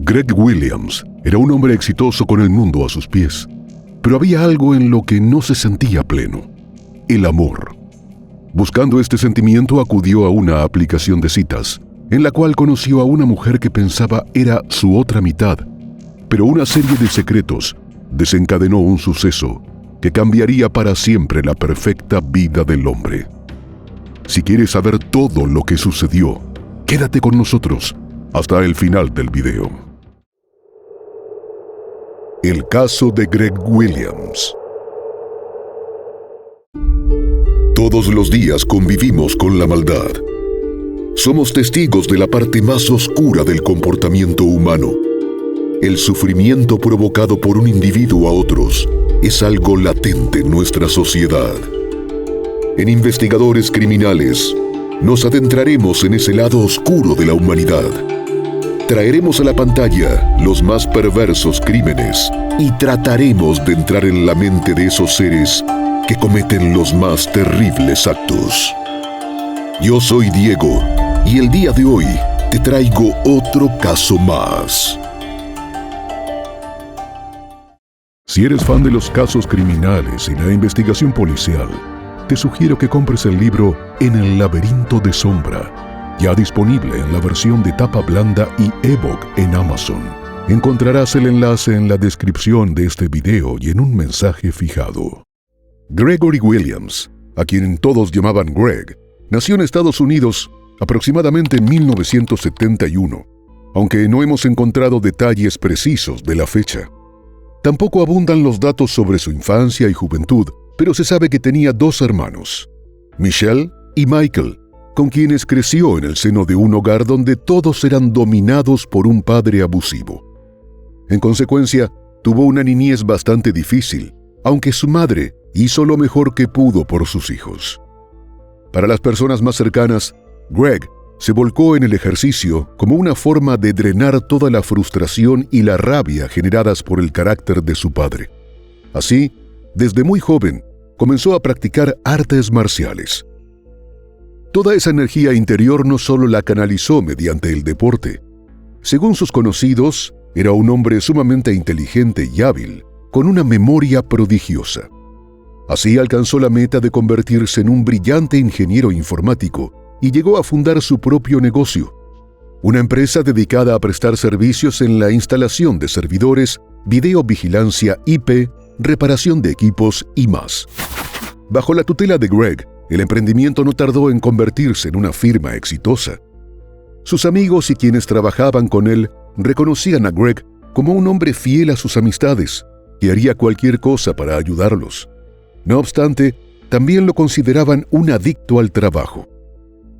Greg Williams era un hombre exitoso con el mundo a sus pies, pero había algo en lo que no se sentía pleno: el amor. Buscando este sentimiento, acudió a una aplicación de citas, en la cual conoció a una mujer que pensaba era su otra mitad, pero una serie de secretos desencadenó un suceso que cambiaría para siempre la perfecta vida del hombre. Si quieres saber todo lo que sucedió, quédate con nosotros hasta el final del video. El caso de Greg Williams. Todos los días convivimos con la maldad. Somos testigos de la parte más oscura del comportamiento humano. El sufrimiento provocado por un individuo a otros es algo latente en nuestra sociedad. En Investigadores Criminales, nos adentraremos en ese lado oscuro de la humanidad. Traeremos a la pantalla los más perversos crímenes y trataremos de entrar en la mente de esos seres que cometen los más terribles actos. Yo soy Diego y el día de hoy te traigo otro caso más. Si eres fan de los casos criminales y la investigación policial, te sugiero que compres el libro En el laberinto de sombra, ya disponible en la versión de tapa blanda y ebook en Amazon. Encontrarás el enlace en la descripción de este video y en un mensaje fijado. Gregory Williams, a quien todos llamaban Greg, nació en Estados Unidos aproximadamente en 1971, aunque no hemos encontrado detalles precisos de la fecha. Tampoco abundan los datos sobre su infancia y juventud, pero se sabe que tenía dos hermanos, Michelle y Michael, con quienes creció en el seno de un hogar donde todos eran dominados por un padre abusivo. En consecuencia, tuvo una niñez bastante difícil, aunque su madre hizo lo mejor que pudo por sus hijos. Para las personas más cercanas, Greg se volcó en el ejercicio como una forma de drenar toda la frustración y la rabia generadas por el carácter de su padre. Así, desde muy joven, comenzó a practicar artes marciales. Toda esa energía interior no solo la canalizó mediante el deporte. Según sus conocidos, era un hombre sumamente inteligente y hábil, con una memoria prodigiosa. Así alcanzó la meta de convertirse en un brillante ingeniero informático y llegó a fundar su propio negocio, una empresa dedicada a prestar servicios en la instalación de servidores, videovigilancia IP, reparación de equipos y más. Bajo la tutela de Greg, el emprendimiento no tardó en convertirse en una firma exitosa. Sus amigos y quienes trabajaban con él reconocían a Greg como un hombre fiel a sus amistades, que haría cualquier cosa para ayudarlos. No obstante, también lo consideraban un adicto al trabajo.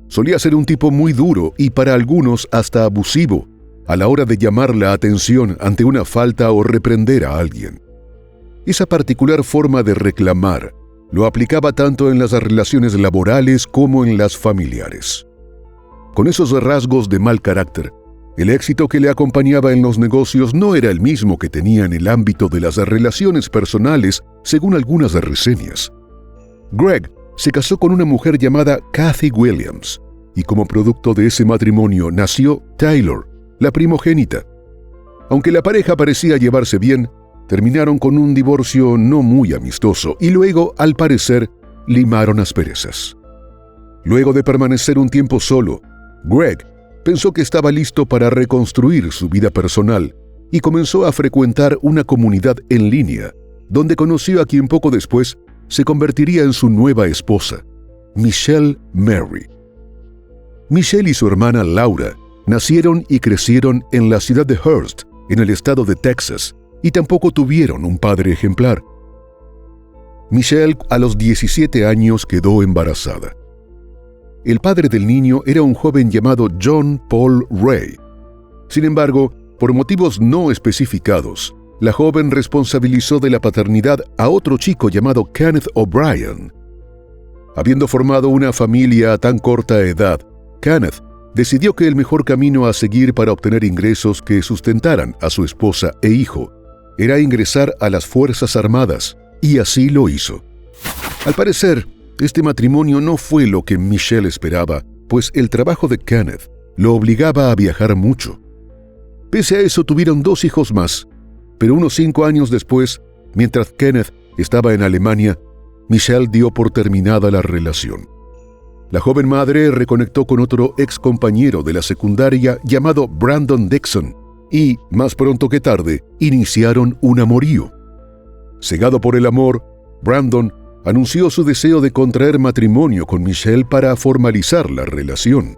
Solía ser un tipo muy duro y para algunos hasta abusivo a la hora de llamar la atención ante una falta o reprender a alguien. Esa particular forma de reclamar lo aplicaba tanto en las relaciones laborales como en las familiares. Con esos rasgos de mal carácter, el éxito que le acompañaba en los negocios no era el mismo que tenía en el ámbito de las relaciones personales, según algunas reseñas. Greg se casó con una mujer llamada Kathy Williams, y como producto de ese matrimonio nació Taylor, la primogénita. Aunque la pareja parecía llevarse bien, terminaron con un divorcio no muy amistoso y luego, al parecer, limaron asperezas. Luego de permanecer un tiempo solo, Greg pensó que estaba listo para reconstruir su vida personal y comenzó a frecuentar una comunidad en línea, donde conoció a quien poco después se convertiría en su nueva esposa, Michelle Mary. Michelle y su hermana Laura nacieron y crecieron en la ciudad de Hearst, en el estado de Texas, y tampoco tuvieron un padre ejemplar. Michelle, a los 17 años, quedó embarazada. El padre del niño era un joven llamado John Paul Ray. Sin embargo, por motivos no especificados, la joven responsabilizó de la paternidad a otro chico llamado Kenneth O'Brien. Habiendo formado una familia a tan corta edad, Kenneth decidió que el mejor camino a seguir para obtener ingresos que sustentaran a su esposa e hijo era ingresar a las Fuerzas Armadas, y así lo hizo. Al parecer, este matrimonio no fue lo que Michelle esperaba, pues el trabajo de Kenneth lo obligaba a viajar mucho. Pese a eso, tuvieron 2 hijos más, pero unos 5 años después, mientras Kenneth estaba en Alemania, Michelle dio por terminada la relación. La joven madre reconectó con otro ex compañero de la secundaria llamado Brandon Dixon y, más pronto que tarde, iniciaron un amorío. Cegado por el amor, Brandon anunció su deseo de contraer matrimonio con Michelle para formalizar la relación.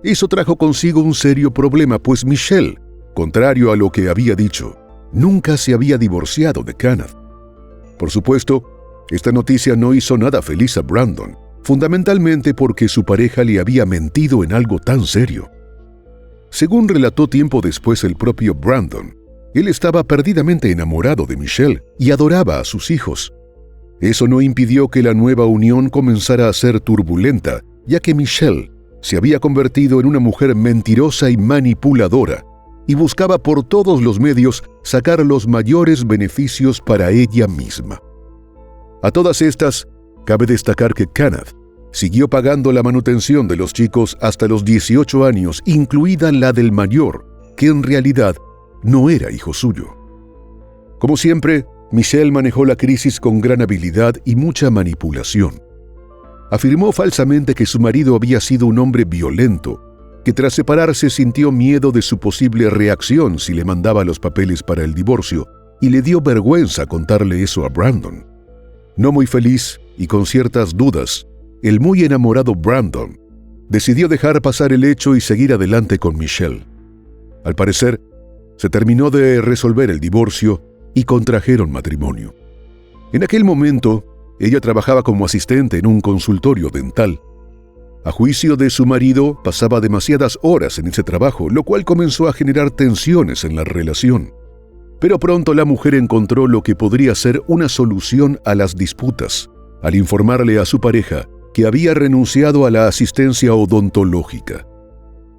Eso trajo consigo un serio problema, pues Michelle, contrario a lo que había dicho, nunca se había divorciado de Kenneth. Por supuesto, esta noticia no hizo nada feliz a Brandon, fundamentalmente porque su pareja le había mentido en algo tan serio. Según relató tiempo después el propio Brandon, él estaba perdidamente enamorado de Michelle y adoraba a sus hijos. Eso no impidió que la nueva unión comenzara a ser turbulenta, ya que Michelle se había convertido en una mujer mentirosa y manipuladora, y buscaba por todos los medios sacar los mayores beneficios para ella misma. A todas estas, cabe destacar que Kenneth siguió pagando la manutención de los chicos hasta los 18 años, incluida la del mayor, que en realidad no era hijo suyo. Como siempre, Michelle manejó la crisis con gran habilidad y mucha manipulación. Afirmó falsamente que su marido había sido un hombre violento, que tras separarse sintió miedo de su posible reacción si le mandaba los papeles para el divorcio, y le dio vergüenza contarle eso a Brandon. No muy feliz y con ciertas dudas, el muy enamorado Brandon decidió dejar pasar el hecho y seguir adelante con Michelle. Al parecer, se terminó de resolver el divorcio y contrajeron matrimonio. En aquel momento, ella trabajaba como asistente en un consultorio dental. A juicio de su marido, pasaba demasiadas horas en ese trabajo, lo cual comenzó a generar tensiones en la relación. Pero pronto la mujer encontró lo que podría ser una solución a las disputas, al informarle a su pareja que había renunciado a la asistencia odontológica.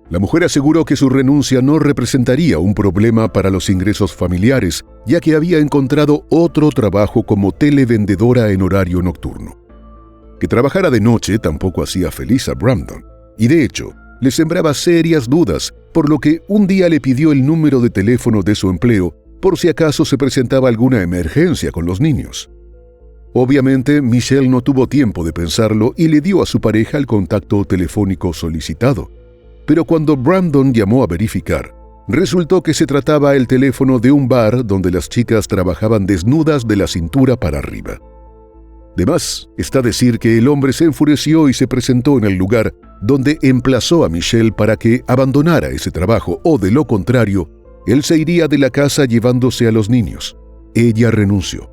La mujer aseguró que su renuncia no representaría un problema para los ingresos familiares, ya que había encontrado otro trabajo como televendedora en horario nocturno. Que trabajara de noche tampoco hacía feliz a Brandon, y de hecho, le sembraba serias dudas, por lo que un día le pidió el número de teléfono de su empleo por si acaso se presentaba alguna emergencia con los niños. Obviamente, Michelle no tuvo tiempo de pensarlo y le dio a su pareja el contacto telefónico solicitado. Pero cuando Brandon llamó a verificar, resultó que se trataba el teléfono de un bar donde las chicas trabajaban desnudas de la cintura para arriba. De más está decir que el hombre se enfureció y se presentó en el lugar donde emplazó a Michelle para que abandonara ese trabajo, o de lo contrario, él se iría de la casa llevándose a los niños. Ella renunció.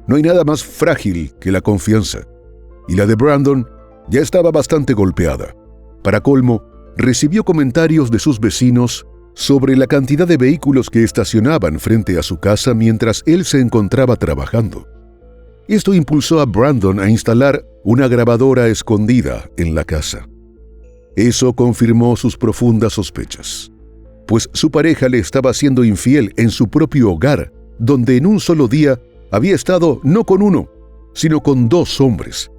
No hay nada más frágil que la confianza, y la de Brandon ya estaba bastante golpeada. Para colmo, recibió comentarios de sus vecinos sobre la cantidad de vehículos que estacionaban frente a su casa mientras él se encontraba trabajando. Esto impulsó a Brandon a instalar una grabadora escondida en la casa. Eso confirmó sus profundas sospechas, pues su pareja le estaba siendo infiel en su propio hogar, donde en un solo día había estado no con uno, sino con 2 hombres.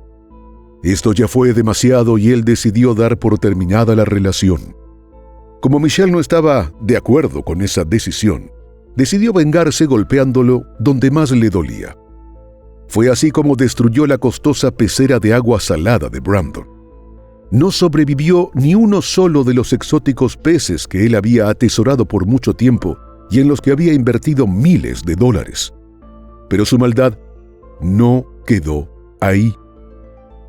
Esto ya fue demasiado y él decidió dar por terminada la relación. Como Michelle no estaba de acuerdo con esa decisión, decidió vengarse golpeándolo donde más le dolía. Fue así como destruyó la costosa pecera de agua salada de Brandon. No sobrevivió ni uno solo de los exóticos peces que él había atesorado por mucho tiempo y en los que había invertido miles de dólares. Pero su maldad no quedó ahí.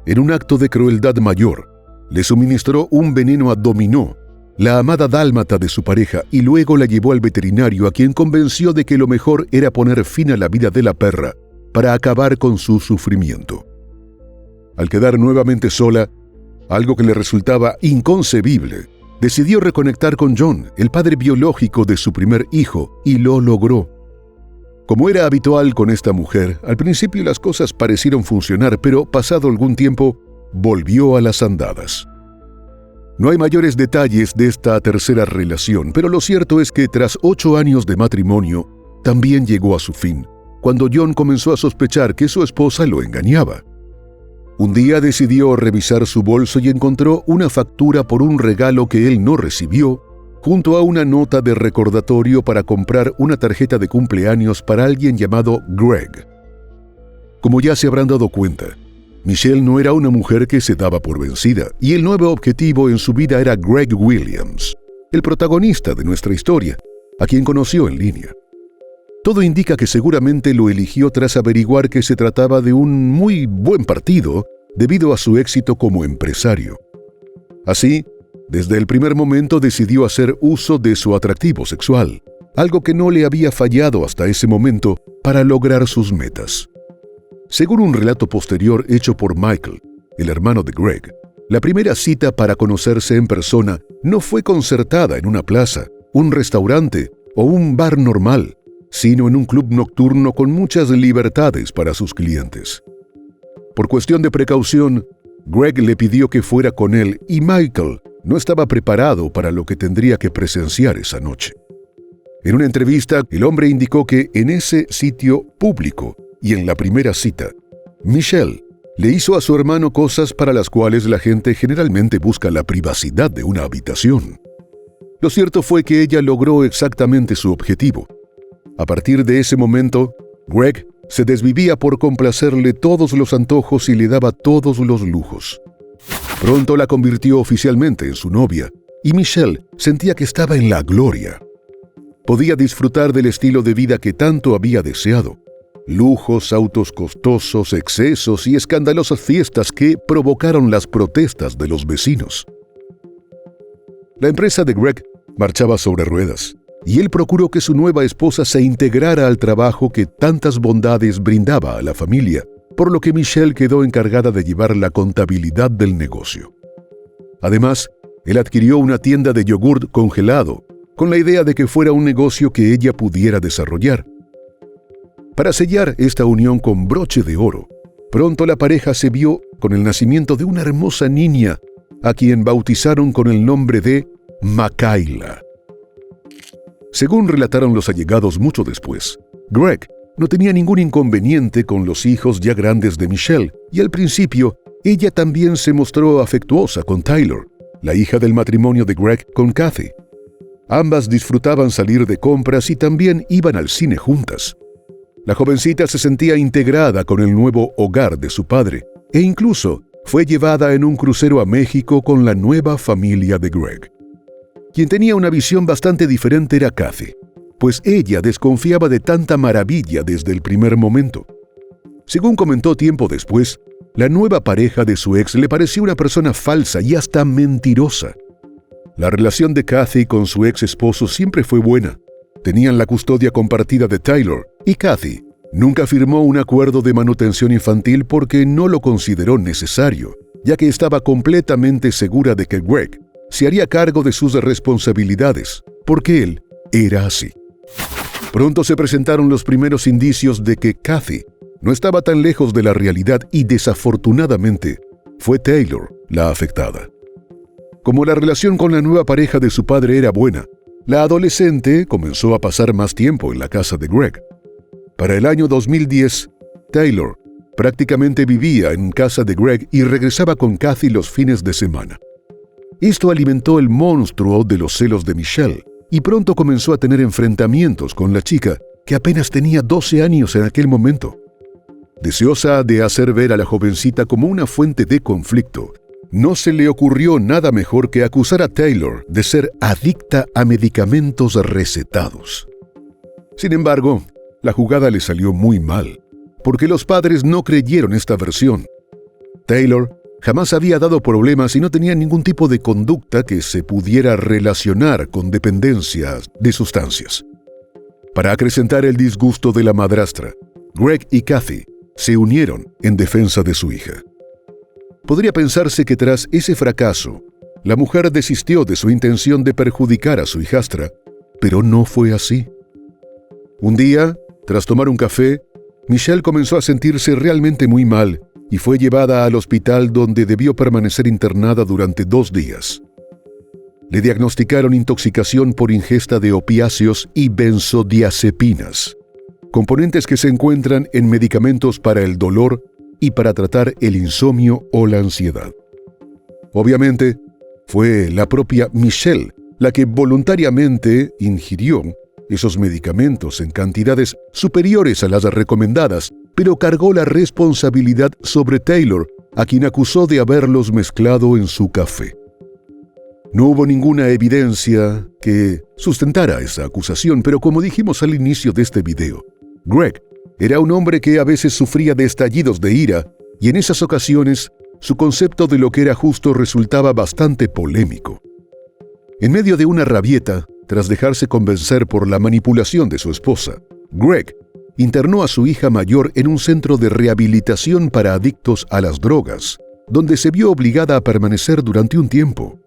En un acto de crueldad mayor, le suministró un veneno a Dominó, la amada dálmata de su pareja, y luego la llevó al veterinario, a quien convenció de que lo mejor era poner fin a la vida de la perra para acabar con su sufrimiento. Al quedar nuevamente sola, algo que le resultaba inconcebible, decidió reconectar con John, el padre biológico de su primer hijo, y lo logró. Como era habitual con esta mujer, al principio las cosas parecieron funcionar, pero pasado algún tiempo, volvió a las andadas. No hay mayores detalles de esta tercera relación, pero lo cierto es que tras 8 años de matrimonio, también llegó a su fin, cuando John comenzó a sospechar que su esposa lo engañaba. Un día decidió revisar su bolso y encontró una factura por un regalo que él no recibió junto a una nota de recordatorio para comprar una tarjeta de cumpleaños para alguien llamado Greg. Como ya se habrán dado cuenta, Michelle no era una mujer que se daba por vencida, y el nuevo objetivo en su vida era Greg Williams, el protagonista de nuestra historia, a quien conoció en línea. Todo indica que seguramente lo eligió tras averiguar que se trataba de un muy buen partido debido a su éxito como empresario. Así, desde el primer momento decidió hacer uso de su atractivo sexual, algo que no le había fallado hasta ese momento para lograr sus metas. Según un relato posterior hecho por Michael, el hermano de Greg, la primera cita para conocerse en persona no fue concertada en una plaza, un restaurante o un bar normal, sino en un club nocturno con muchas libertades para sus clientes. Por cuestión de precaución, Greg le pidió que fuera con él y Michael no estaba preparado para lo que tendría que presenciar esa noche. En una entrevista, el hombre indicó que en ese sitio público y en la primera cita, Michelle le hizo a su hermano cosas para las cuales la gente generalmente busca la privacidad de una habitación. Lo cierto fue que ella logró exactamente su objetivo. A partir de ese momento, Greg se desvivía por complacerle todos los antojos y le daba todos los lujos. Pronto la convirtió oficialmente en su novia, y Michelle sentía que estaba en la gloria. Podía disfrutar del estilo de vida que tanto había deseado. Lujos, autos costosos, excesos y escandalosas fiestas que provocaron las protestas de los vecinos. La empresa de Greg marchaba sobre ruedas, y él procuró que su nueva esposa se integrara al trabajo que tantas bondades brindaba a la familia, por lo que Michelle quedó encargada de llevar la contabilidad del negocio. Además, él adquirió una tienda de yogurt congelado, con la idea de que fuera un negocio que ella pudiera desarrollar. Para sellar esta unión con broche de oro, pronto la pareja se vio con el nacimiento de una hermosa niña, a quien bautizaron con el nombre de Makayla. Según relataron los allegados mucho después, Greg no tenía ningún inconveniente con los hijos ya grandes de Michelle, y al principio ella también se mostró afectuosa con Tyler, la hija del matrimonio de Greg con Kathy. Ambas disfrutaban salir de compras y también iban al cine juntas. La jovencita se sentía integrada con el nuevo hogar de su padre, e incluso fue llevada en un crucero a México con la nueva familia de Greg. Quien tenía una visión bastante diferente era Kathy, pues ella desconfiaba de tanta maravilla desde el primer momento. Según comentó tiempo después, la nueva pareja de su ex le pareció una persona falsa y hasta mentirosa. La relación de Kathy con su ex esposo siempre fue buena. Tenían la custodia compartida de Tyler, y Kathy nunca firmó un acuerdo de manutención infantil porque no lo consideró necesario, ya que estaba completamente segura de que Greg se haría cargo de sus responsabilidades, porque él era así. Pronto se presentaron los primeros indicios de que Kathy no estaba tan lejos de la realidad y desafortunadamente fue Taylor la afectada. Como la relación con la nueva pareja de su padre era buena, la adolescente comenzó a pasar más tiempo en la casa de Greg. Para el año 2010, Taylor prácticamente vivía en casa de Greg y regresaba con Kathy los fines de semana. Esto alimentó el monstruo de los celos de Michelle, y pronto comenzó a tener enfrentamientos con la chica, que apenas tenía 12 años en aquel momento. Deseosa de hacer ver a la jovencita como una fuente de conflicto, no se le ocurrió nada mejor que acusar a Taylor de ser adicta a medicamentos recetados. Sin embargo, la jugada le salió muy mal, porque los padres no creyeron esta versión. Taylor jamás había dado problemas y no tenía ningún tipo de conducta que se pudiera relacionar con dependencias de sustancias. Para acrecentar el disgusto de la madrastra, Greg y Kathy se unieron en defensa de su hija. Podría pensarse que tras ese fracaso, la mujer desistió de su intención de perjudicar a su hijastra, pero no fue así. Un día, tras tomar un café, Michelle comenzó a sentirse realmente muy mal y fue llevada al hospital donde debió permanecer internada durante 2 días. Le diagnosticaron intoxicación por ingesta de opiáceos y benzodiazepinas, componentes que se encuentran en medicamentos para el dolor y para tratar el insomnio o la ansiedad. Obviamente, fue la propia Michelle la que voluntariamente ingirió esos medicamentos en cantidades superiores a las recomendadas, pero cargó la responsabilidad sobre Taylor, a quien acusó de haberlos mezclado en su café. No hubo ninguna evidencia que sustentara esa acusación, pero como dijimos al inicio de este video, Greg era un hombre que a veces sufría de estallidos de ira, y en esas ocasiones su concepto de lo que era justo resultaba bastante polémico. En medio de una rabieta, tras dejarse convencer por la manipulación de su esposa, Greg internó a su hija mayor en un centro de rehabilitación para adictos a las drogas, donde se vio obligada a permanecer durante un tiempo.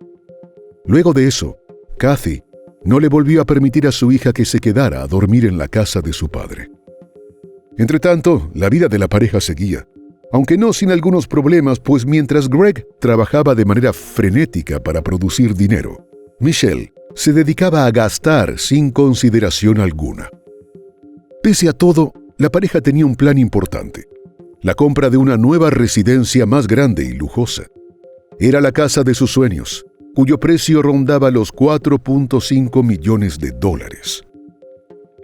Luego de eso, Kathy no le volvió a permitir a su hija que se quedara a dormir en la casa de su padre. Entretanto, la vida de la pareja seguía, aunque no sin algunos problemas, pues mientras Greg trabajaba de manera frenética para producir dinero, Michelle se dedicaba a gastar sin consideración alguna. Pese a todo, la pareja tenía un plan importante: la compra de una nueva residencia más grande y lujosa. Era la casa de sus sueños, cuyo precio rondaba los $4.5 millones.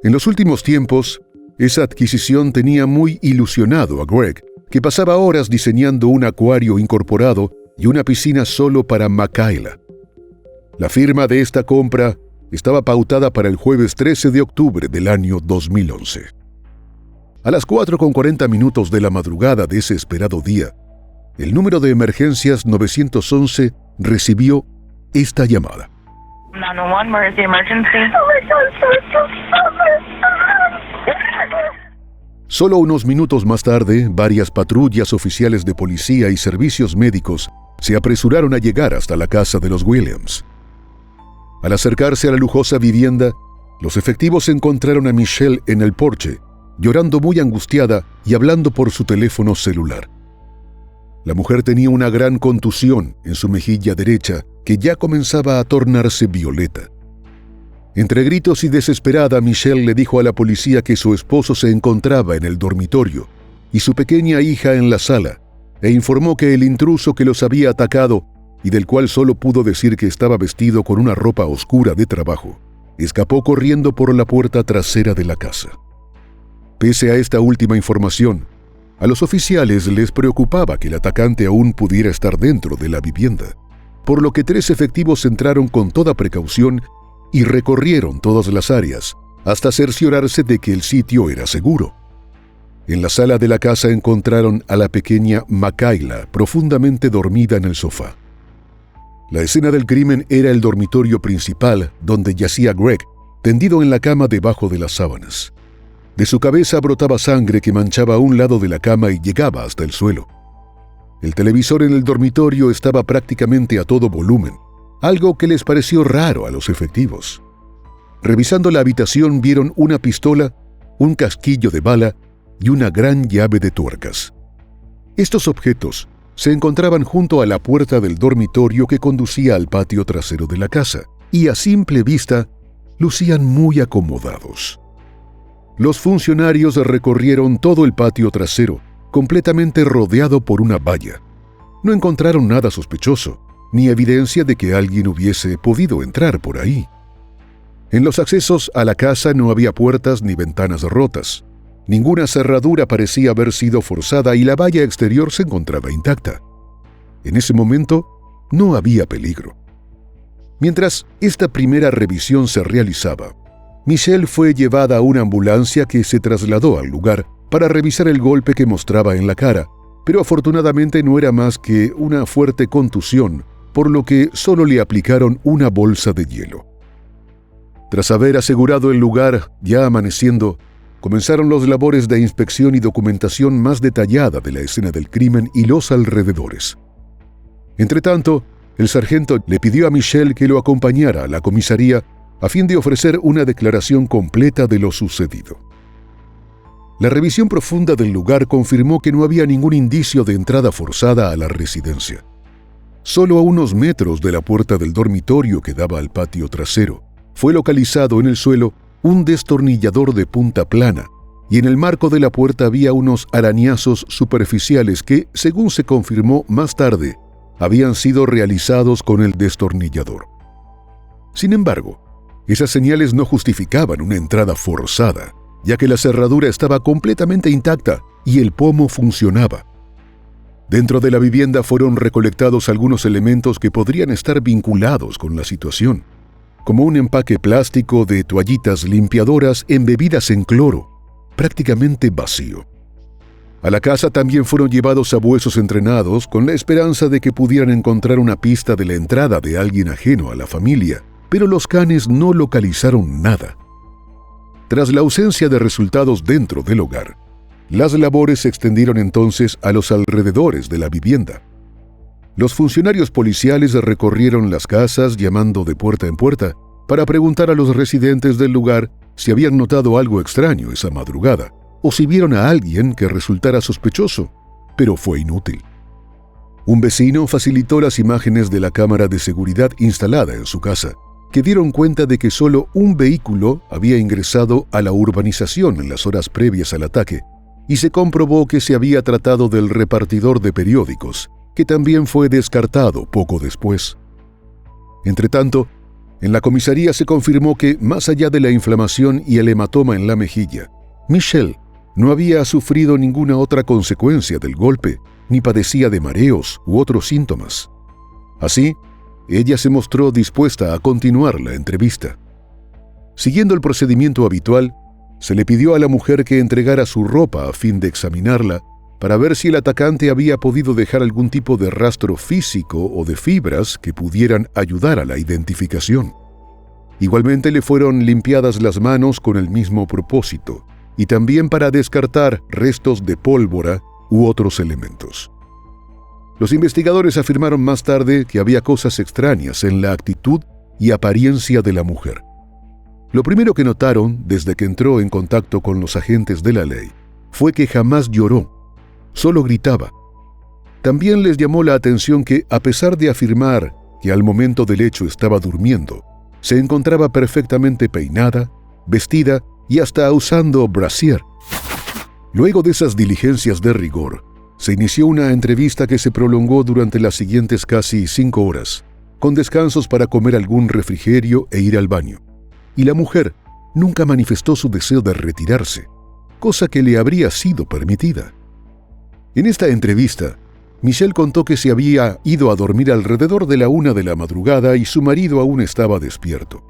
En los últimos tiempos, esa adquisición tenía muy ilusionado a Greg, que pasaba horas diseñando un acuario incorporado y una piscina solo para Makayla. La firma de esta compra estaba pautada para el jueves 13 de octubre del año 2011. A las 4:40 de la madrugada de ese esperado día, el número de emergencias 911 recibió esta llamada. 911, where is the emergency? Solo unos minutos más tarde, varias patrullas oficiales de policía y servicios médicos se apresuraron a llegar hasta la casa de los Williams. Al acercarse a la lujosa vivienda, los efectivos encontraron a Michelle en el porche, llorando muy angustiada y hablando por su teléfono celular. La mujer tenía una gran contusión en su mejilla derecha que ya comenzaba a tornarse violeta. Entre gritos y desesperada, Michelle le dijo a la policía que su esposo se encontraba en el dormitorio y su pequeña hija en la sala, e informó que el intruso que los había atacado, y del cual solo pudo decir que estaba vestido con una ropa oscura de trabajo, escapó corriendo por la puerta trasera de la casa. Pese a esta última información, a los oficiales les preocupaba que el atacante aún pudiera estar dentro de la vivienda, por lo que 3 efectivos entraron con toda precaución y recorrieron todas las áreas hasta cerciorarse de que el sitio era seguro. En la sala de la casa encontraron a la pequeña Makayla profundamente dormida en el sofá. La escena del crimen era el dormitorio principal, donde yacía Greg, tendido en la cama debajo de las sábanas. De su cabeza brotaba sangre que manchaba un lado de la cama y llegaba hasta el suelo. El televisor en el dormitorio estaba prácticamente a todo volumen, algo que les pareció raro a los efectivos. Revisando la habitación vieron una pistola, un casquillo de bala y una gran llave de tuercas. Estos objetos se encontraban junto a la puerta del dormitorio que conducía al patio trasero de la casa, y a simple vista lucían muy acomodados. Los funcionarios recorrieron todo el patio trasero, completamente rodeado por una valla. No encontraron nada sospechoso, ni evidencia de que alguien hubiese podido entrar por ahí. En los accesos a la casa no había puertas ni ventanas rotas. Ninguna cerradura parecía haber sido forzada y la valla exterior se encontraba intacta. En ese momento, no había peligro. Mientras esta primera revisión se realizaba, Michelle fue llevada a una ambulancia que se trasladó al lugar para revisar el golpe que mostraba en la cara, pero afortunadamente no era más que una fuerte contusión, por lo que solo le aplicaron una bolsa de hielo. Tras haber asegurado el lugar, ya amaneciendo, comenzaron los labores de inspección y documentación más detallada de la escena del crimen y los alrededores. Entretanto, el sargento le pidió a Michelle que lo acompañara a la comisaría a fin de ofrecer una declaración completa de lo sucedido. La revisión profunda del lugar confirmó que no había ningún indicio de entrada forzada a la residencia. Solo a unos metros de la puerta del dormitorio que daba al patio trasero, fue localizado en el suelo un destornillador de punta plana, y en el marco de la puerta había unos arañazos superficiales que, según se confirmó más tarde, habían sido realizados con el destornillador. Sin embargo, esas señales no justificaban una entrada forzada, ya que la cerradura estaba completamente intacta y el pomo funcionaba. Dentro de la vivienda fueron recolectados algunos elementos que podrían estar vinculados con la situación, como un empaque plástico de toallitas limpiadoras embebidas en cloro, prácticamente vacío. A la casa también fueron llevados sabuesos entrenados con la esperanza de que pudieran encontrar una pista de la entrada de alguien ajeno a la familia, pero los canes no localizaron nada. Tras la ausencia de resultados dentro del hogar, las labores se extendieron entonces a los alrededores de la vivienda. Los funcionarios policiales recorrieron las casas llamando de puerta en puerta para preguntar a los residentes del lugar si habían notado algo extraño esa madrugada o si vieron a alguien que resultara sospechoso, pero fue inútil. Un vecino facilitó las imágenes de la cámara de seguridad instalada en su casa, que dieron cuenta de que solo un vehículo había ingresado a la urbanización en las horas previas al ataque, y se comprobó que se había tratado del repartidor de periódicos, que también fue descartado poco después. Entretanto, en la comisaría se confirmó que, más allá de la inflamación y el hematoma en la mejilla, Michelle no había sufrido ninguna otra consecuencia del golpe, ni padecía de mareos u otros síntomas. Así, ella se mostró dispuesta a continuar la entrevista. Siguiendo el procedimiento habitual, se le pidió a la mujer que entregara su ropa a fin de examinarla para ver si el atacante había podido dejar algún tipo de rastro físico o de fibras que pudieran ayudar a la identificación. Igualmente le fueron limpiadas las manos con el mismo propósito, y también para descartar restos de pólvora u otros elementos. Los investigadores afirmaron más tarde que había cosas extrañas en la actitud y apariencia de la mujer. Lo primero que notaron desde que entró en contacto con los agentes de la ley fue que jamás lloró, solo gritaba. También les llamó la atención que, a pesar de afirmar que al momento del hecho estaba durmiendo, se encontraba perfectamente peinada, vestida y hasta usando brasier. Luego de esas diligencias de rigor, se inició una entrevista que se prolongó durante las siguientes casi 5 horas, con descansos para comer algún refrigerio e ir al baño. Y la mujer nunca manifestó su deseo de retirarse, cosa que le habría sido permitida. En esta entrevista, Michelle contó que se había ido a dormir alrededor de la 1 de la madrugada y su marido aún estaba despierto.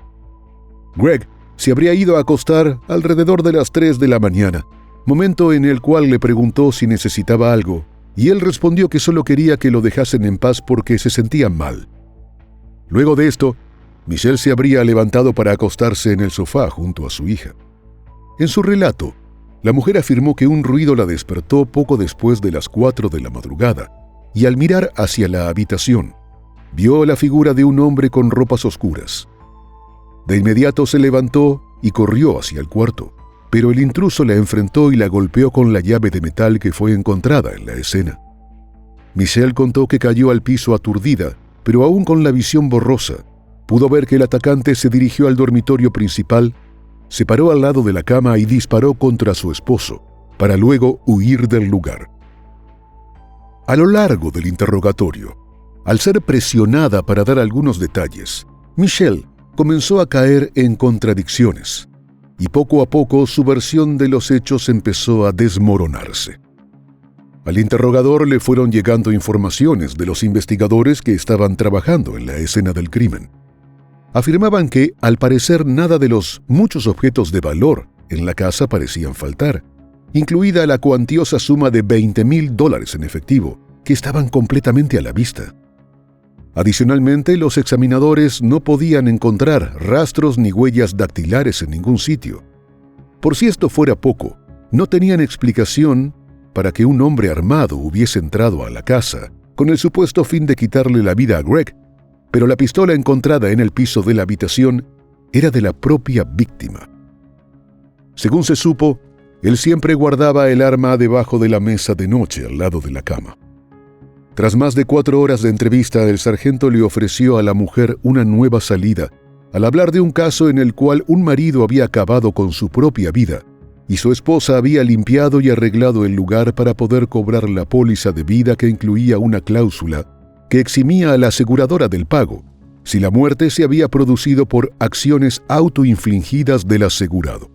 Greg se habría ido a acostar alrededor de las 3 de la mañana, momento en el cual le preguntó si necesitaba algo, y él respondió que solo quería que lo dejasen en paz porque se sentía mal. Luego de esto, Michelle se habría levantado para acostarse en el sofá junto a su hija. En su relato, la mujer afirmó que un ruido la despertó poco después de las 4 de la madrugada, y al mirar hacia la habitación, vio la figura de un hombre con ropas oscuras. De inmediato se levantó y corrió hacia el cuarto, pero el intruso la enfrentó y la golpeó con la llave de metal que fue encontrada en la escena. Michelle contó que cayó al piso aturdida, pero aún con la visión borrosa, pudo ver que el atacante se dirigió al dormitorio principal, se paró al lado de la cama y disparó contra su esposo, para luego huir del lugar. A lo largo del interrogatorio, al ser presionada para dar algunos detalles, Michelle comenzó a caer en contradicciones, y poco a poco su versión de los hechos empezó a desmoronarse. Al interrogador le fueron llegando informaciones de los investigadores que estaban trabajando en la escena del crimen. Afirmaban que, al parecer, nada de los muchos objetos de valor en la casa parecían faltar, incluida la cuantiosa suma de $20,000 en efectivo, que estaban completamente a la vista. Adicionalmente, los examinadores no podían encontrar rastros ni huellas dactilares en ningún sitio. Por si esto fuera poco, no tenían explicación para que un hombre armado hubiese entrado a la casa con el supuesto fin de quitarle la vida a Greg, pero la pistola encontrada en el piso de la habitación era de la propia víctima. Según se supo, él siempre guardaba el arma debajo de la mesa de noche al lado de la cama. Tras más de 4 horas de entrevista, el sargento le ofreció a la mujer una nueva salida, al hablar de un caso en el cual un marido había acabado con su propia vida y su esposa había limpiado y arreglado el lugar para poder cobrar la póliza de vida que incluía una cláusula que eximía a la aseguradora del pago si la muerte se había producido por acciones autoinfligidas del asegurado.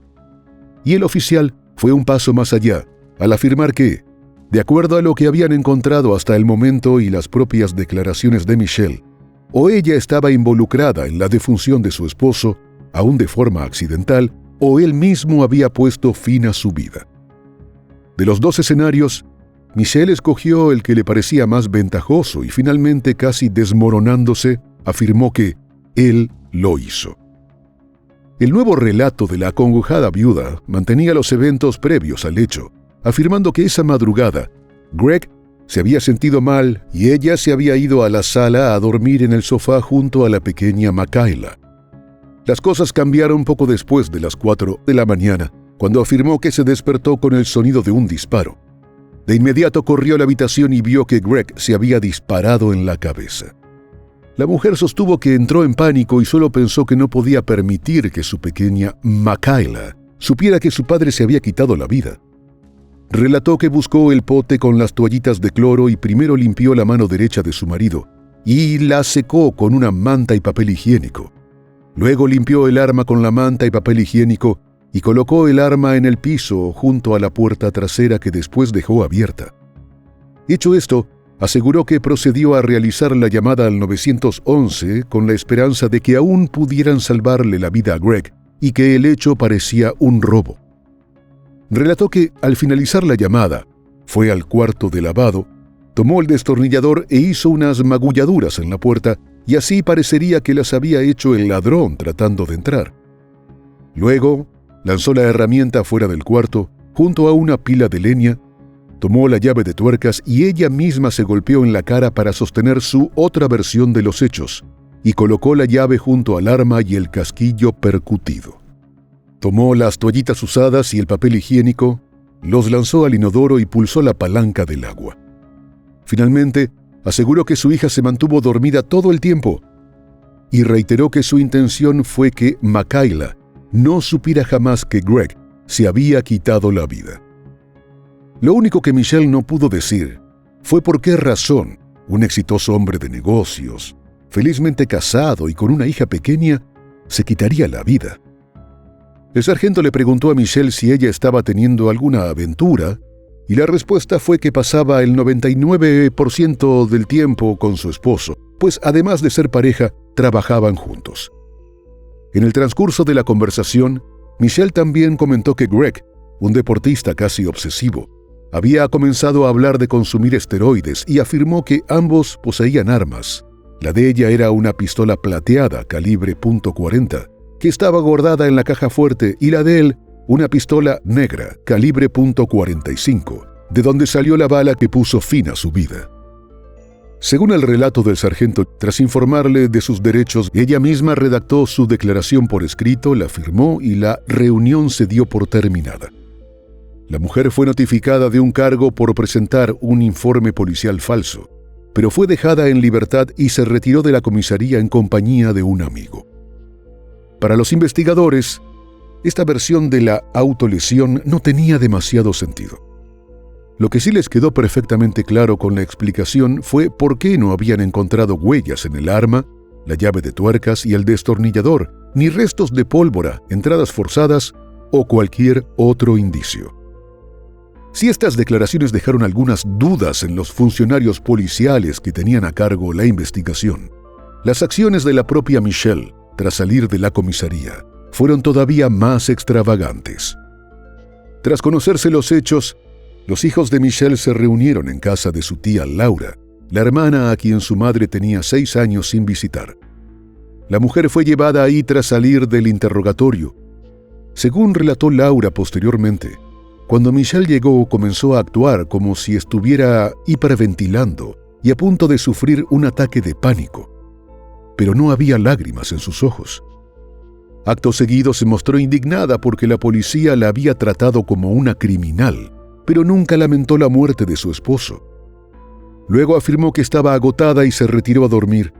Y el oficial fue un paso más allá, al afirmar que, de acuerdo a lo que habían encontrado hasta el momento y las propias declaraciones de Michelle, o ella estaba involucrada en la defunción de su esposo, aún de forma accidental, o él mismo había puesto fin a su vida. De los dos escenarios, Michelle escogió el que le parecía más ventajoso y finalmente, casi desmoronándose, afirmó que él lo hizo. El nuevo relato de la acongojada viuda mantenía los eventos previos al hecho, afirmando que esa madrugada, Greg se había sentido mal y ella se había ido a la sala a dormir en el sofá junto a la pequeña Makayla. Las cosas cambiaron poco después de las 4 de la mañana, cuando afirmó que se despertó con el sonido de un disparo. De inmediato corrió a la habitación y vio que Greg se había disparado en la cabeza. La mujer sostuvo que entró en pánico y solo pensó que no podía permitir que su pequeña Makayla supiera que su padre se había quitado la vida. Relató que buscó el pote con las toallitas de cloro y primero limpió la mano derecha de su marido y la secó con una manta y papel higiénico. Luego limpió el arma con la manta y papel higiénico y colocó el arma en el piso junto a la puerta trasera que después dejó abierta. Hecho esto, aseguró que procedió a realizar la llamada al 911 con la esperanza de que aún pudieran salvarle la vida a Greg y que el hecho parecía un robo. Relató que, al finalizar la llamada, fue al cuarto de lavado, tomó el destornillador e hizo unas magulladuras en la puerta y así parecería que las había hecho el ladrón tratando de entrar. Luego, lanzó la herramienta fuera del cuarto, junto a una pila de leña, tomó la llave de tuercas y ella misma se golpeó en la cara para sostener su otra versión de los hechos, y colocó la llave junto al arma y el casquillo percutido. Tomó las toallitas usadas y el papel higiénico, los lanzó al inodoro y pulsó la palanca del agua. Finalmente, aseguró que su hija se mantuvo dormida todo el tiempo y reiteró que su intención fue que Makayla no supiera jamás que Greg se había quitado la vida. Lo único que Michelle no pudo decir fue por qué razón un exitoso hombre de negocios, felizmente casado y con una hija pequeña, se quitaría la vida. El sargento le preguntó a Michelle si ella estaba teniendo alguna aventura, y la respuesta fue que pasaba el 99% del tiempo con su esposo, pues además de ser pareja, trabajaban juntos. En el transcurso de la conversación, Michelle también comentó que Greg, un deportista casi obsesivo, había comenzado a hablar de consumir esteroides y afirmó que ambos poseían armas. La de ella era una pistola plateada calibre .40, que estaba guardada en la caja fuerte, y la de él, una pistola negra calibre .45, de donde salió la bala que puso fin a su vida. Según el relato del sargento, tras informarle de sus derechos, ella misma redactó su declaración por escrito, la firmó y la reunión se dio por terminada. La mujer fue notificada de un cargo por presentar un informe policial falso, pero fue dejada en libertad y se retiró de la comisaría en compañía de un amigo. Para los investigadores, esta versión de la autolesión no tenía demasiado sentido. Lo que sí les quedó perfectamente claro con la explicación fue por qué no habían encontrado huellas en el arma, la llave de tuercas y el destornillador, ni restos de pólvora, entradas forzadas o cualquier otro indicio. Si estas declaraciones dejaron algunas dudas en los funcionarios policiales que tenían a cargo la investigación, las acciones de la propia Michelle, tras salir de la comisaría, fueron todavía más extravagantes. Tras conocerse los hechos, los hijos de Michelle se reunieron en casa de su tía Laura, la hermana a quien su madre tenía 6 años sin visitar. La mujer fue llevada ahí tras salir del interrogatorio. Según relató Laura posteriormente, cuando Michelle llegó comenzó a actuar como si estuviera hiperventilando y a punto de sufrir un ataque de pánico, pero no había lágrimas en sus ojos. Acto seguido se mostró indignada porque la policía la había tratado como una criminal, pero nunca lamentó la muerte de su esposo. Luego afirmó que estaba agotada y se retiró a dormir.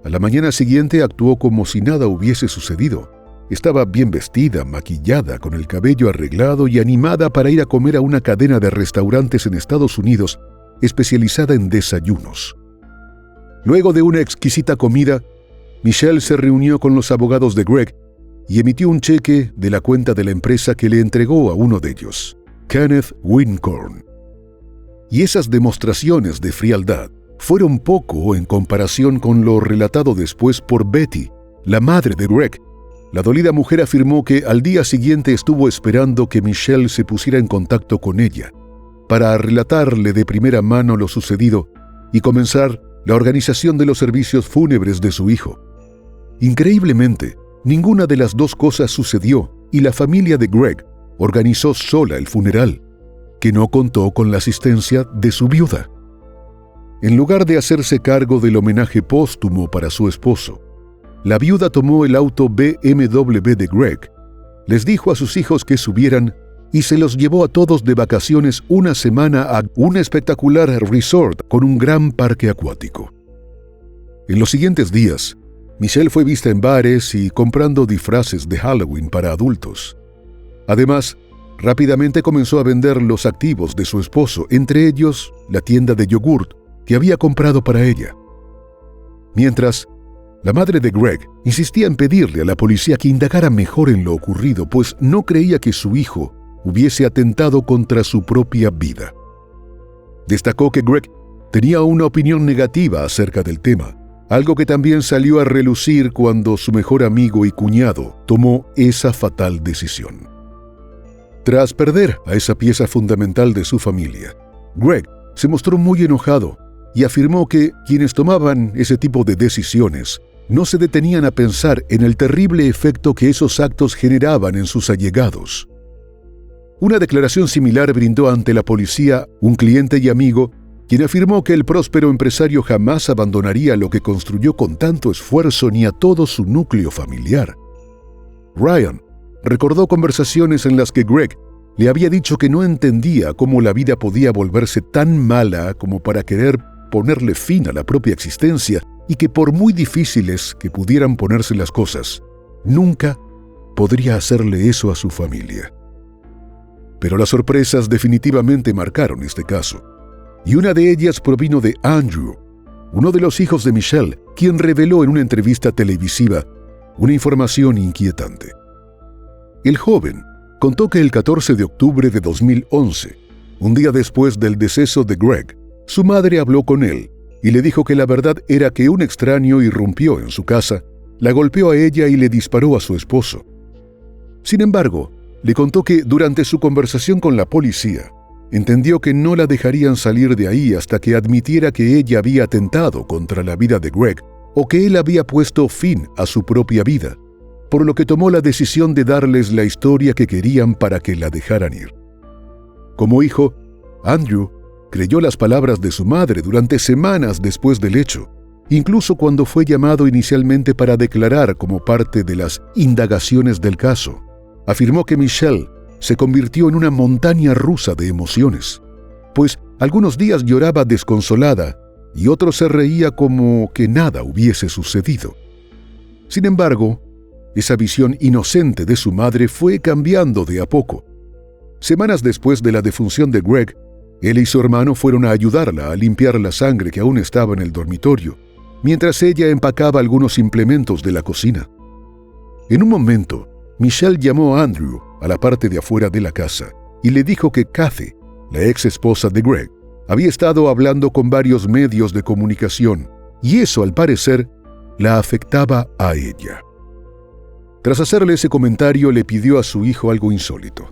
A la mañana siguiente actuó como si nada hubiese sucedido. Estaba bien vestida, maquillada, con el cabello arreglado y animada para ir a comer a una cadena de restaurantes en Estados Unidos especializada en desayunos. Luego de una exquisita comida, Michelle se reunió con los abogados de Greg y emitió un cheque de la cuenta de la empresa que le entregó a uno de ellos, Kenneth Wincorn. Y esas demostraciones de frialdad fueron poco en comparación con lo relatado después por Betty, la madre de Greg. La dolida mujer afirmó que al día siguiente estuvo esperando que Michelle se pusiera en contacto con ella para relatarle de primera mano lo sucedido y comenzar la organización de los servicios fúnebres de su hijo. Increíblemente, ninguna de las dos cosas sucedió y la familia de Greg organizó sola el funeral, que no contó con la asistencia de su viuda. En lugar de hacerse cargo del homenaje póstumo para su esposo, la viuda tomó el auto BMW de Greg, les dijo a sus hijos que subieran y se los llevó a todos de vacaciones una semana a un espectacular resort con un gran parque acuático. En los siguientes días, Michelle fue vista en bares y comprando disfraces de Halloween para adultos. Además, rápidamente comenzó a vender los activos de su esposo, entre ellos la tienda de yogurt que había comprado para ella. Mientras, la madre de Greg insistía en pedirle a la policía que indagara mejor en lo ocurrido, pues no creía que su hijo hubiese atentado contra su propia vida. Destacó que Greg tenía una opinión negativa acerca del tema, algo que también salió a relucir cuando su mejor amigo y cuñado tomó esa fatal decisión. Tras perder a esa pieza fundamental de su familia, Greg se mostró muy enojado y afirmó que quienes tomaban ese tipo de decisiones no se detenían a pensar en el terrible efecto que esos actos generaban en sus allegados. Una declaración similar brindó ante la policía un cliente y amigo, quien afirmó que el próspero empresario jamás abandonaría lo que construyó con tanto esfuerzo ni a todo su núcleo familiar. Ryan recordó conversaciones en las que Greg le había dicho que no entendía cómo la vida podía volverse tan mala como para querer ponerle fin a la propia existencia y que por muy difíciles que pudieran ponerse las cosas, nunca podría hacerle eso a su familia. Pero las sorpresas definitivamente marcaron este caso, y una de ellas provino de Andrew, uno de los hijos de Michelle, quien reveló en una entrevista televisiva una información inquietante. El joven contó que el 14 de octubre de 2011, un día después del deceso de Greg, su madre habló con él y le dijo que la verdad era que un extraño irrumpió en su casa, la golpeó a ella y le disparó a su esposo. Sin embargo, le contó que durante su conversación con la policía, entendió que no la dejarían salir de ahí hasta que admitiera que ella había atentado contra la vida de Greg o que él había puesto fin a su propia vida, por lo que tomó la decisión de darles la historia que querían para que la dejaran ir. Como hijo, Andrew creyó las palabras de su madre durante semanas después del hecho, incluso cuando fue llamado inicialmente para declarar como parte de las indagaciones del caso. Afirmó que Michelle se convirtió en una montaña rusa de emociones, pues algunos días lloraba desconsolada y otros se reía como que nada hubiese sucedido. Sin embargo, esa visión inocente de su madre fue cambiando de a poco. Semanas después de la defunción de Greg, él y su hermano fueron a ayudarla a limpiar la sangre que aún estaba en el dormitorio, mientras ella empacaba algunos implementos de la cocina. En un momento, Michelle llamó a Andrew a la parte de afuera de la casa y le dijo que Kathy, la ex esposa de Greg, había estado hablando con varios medios de comunicación y eso, al parecer, la afectaba a ella. Tras hacerle ese comentario, le pidió a su hijo algo insólito.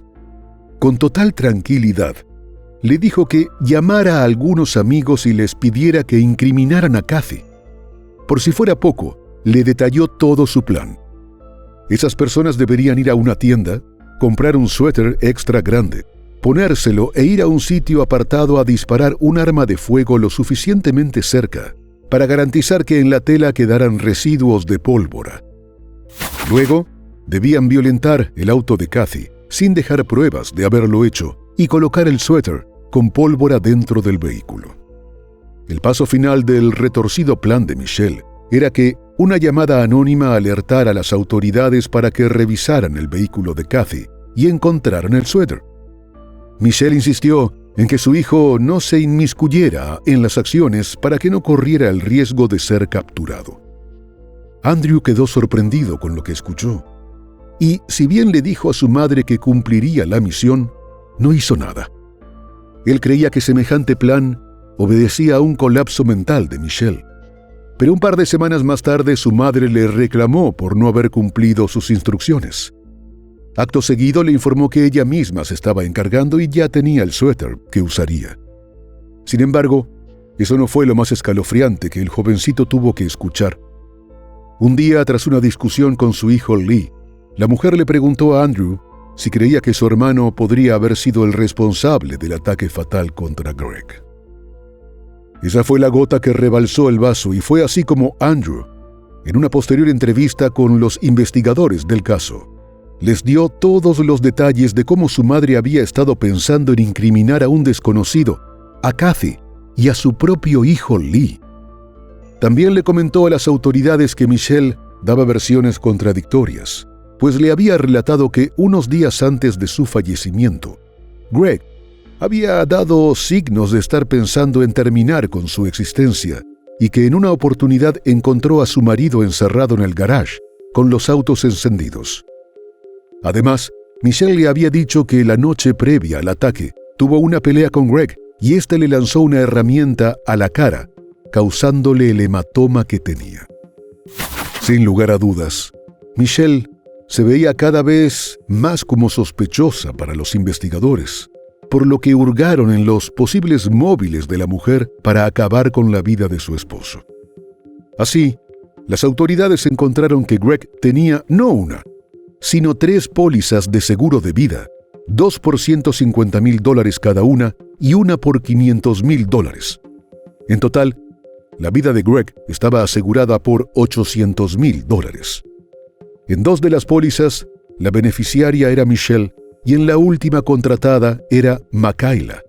Con total tranquilidad, le dijo que llamara a algunos amigos y les pidiera que incriminaran a Kathy. Por si fuera poco, le detalló todo su plan. Esas personas deberían ir a una tienda, comprar un suéter extra grande, ponérselo e ir a un sitio apartado a disparar un arma de fuego lo suficientemente cerca para garantizar que en la tela quedaran residuos de pólvora. Luego, debían violentar el auto de Kathy sin dejar pruebas de haberlo hecho y colocar el suéter con pólvora dentro del vehículo. El paso final del retorcido plan de Michelle era que una llamada anónima alertara a las autoridades para que revisaran el vehículo de Kathy y encontraran el suéter. Michelle insistió en que su hijo no se inmiscuyera en las acciones para que no corriera el riesgo de ser capturado. Andrew quedó sorprendido con lo que escuchó. Y, si bien le dijo a su madre que cumpliría la misión, no hizo nada. Él creía que semejante plan obedecía a un colapso mental de Michelle. Pero un par de semanas más tarde su madre le reclamó por no haber cumplido sus instrucciones. Acto seguido le informó que ella misma se estaba encargando y ya tenía el suéter que usaría. Sin embargo, eso no fue lo más escalofriante que el jovencito tuvo que escuchar. Un día, tras una discusión con su hijo Lee, la mujer le preguntó a Andrew si creía que su hermano podría haber sido el responsable del ataque fatal contra Greg. Esa fue la gota que rebalsó el vaso y fue así como Andrew, en una posterior entrevista con los investigadores del caso, les dio todos los detalles de cómo su madre había estado pensando en incriminar a un desconocido, a Kathy y a su propio hijo Lee. También le comentó a las autoridades que Michelle daba versiones contradictorias, pues le había relatado que unos días antes de su fallecimiento, Greg había dado signos de estar pensando en terminar con su existencia y que en una oportunidad encontró a su marido encerrado en el garage con los autos encendidos. Además, Michelle le había dicho que la noche previa al ataque tuvo una pelea con Greg y éste le lanzó una herramienta a la cara, causándole el hematoma que tenía. Sin lugar a dudas, Michelle se veía cada vez más como sospechosa para los investigadores, por lo que hurgaron en los posibles móviles de la mujer para acabar con la vida de su esposo. Así, las autoridades encontraron que Greg tenía no una, sino 3 pólizas de seguro de vida, 2 por $150,000 cada una y una por $500,000. En total, la vida de Greg estaba asegurada por $800,000. En 2 de las pólizas, la beneficiaria era Michelle y en la última contratada era Makayla.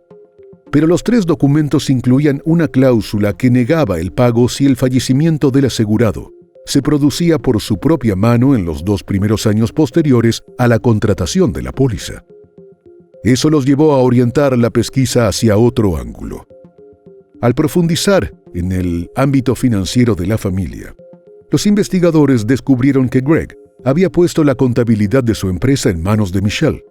Pero los 3 documentos incluían una cláusula que negaba el pago si el fallecimiento del asegurado se producía por su propia mano en los 2 primeros años posteriores a la contratación de la póliza. Eso los llevó a orientar la pesquisa hacia otro ángulo. Al profundizar en el ámbito financiero de la familia, los investigadores descubrieron que Greg había puesto la contabilidad de su empresa en manos de Michelle.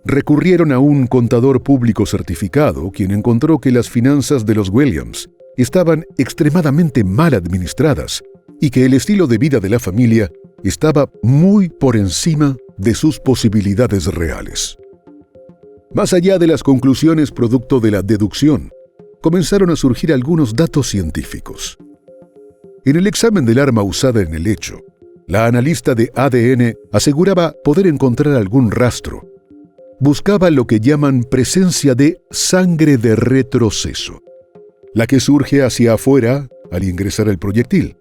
Recurrieron a un contador público certificado, quien encontró que las finanzas de los Williams estaban extremadamente mal administradas y que el estilo de vida de la familia estaba muy por encima de sus posibilidades reales. Más allá de las conclusiones producto de la deducción, comenzaron a surgir algunos datos científicos. En el examen del arma usada en el hecho, la analista de ADN aseguraba poder encontrar algún rastro. Buscaba lo que llaman presencia de sangre de retroceso, la que surge hacia afuera al ingresar el proyectil.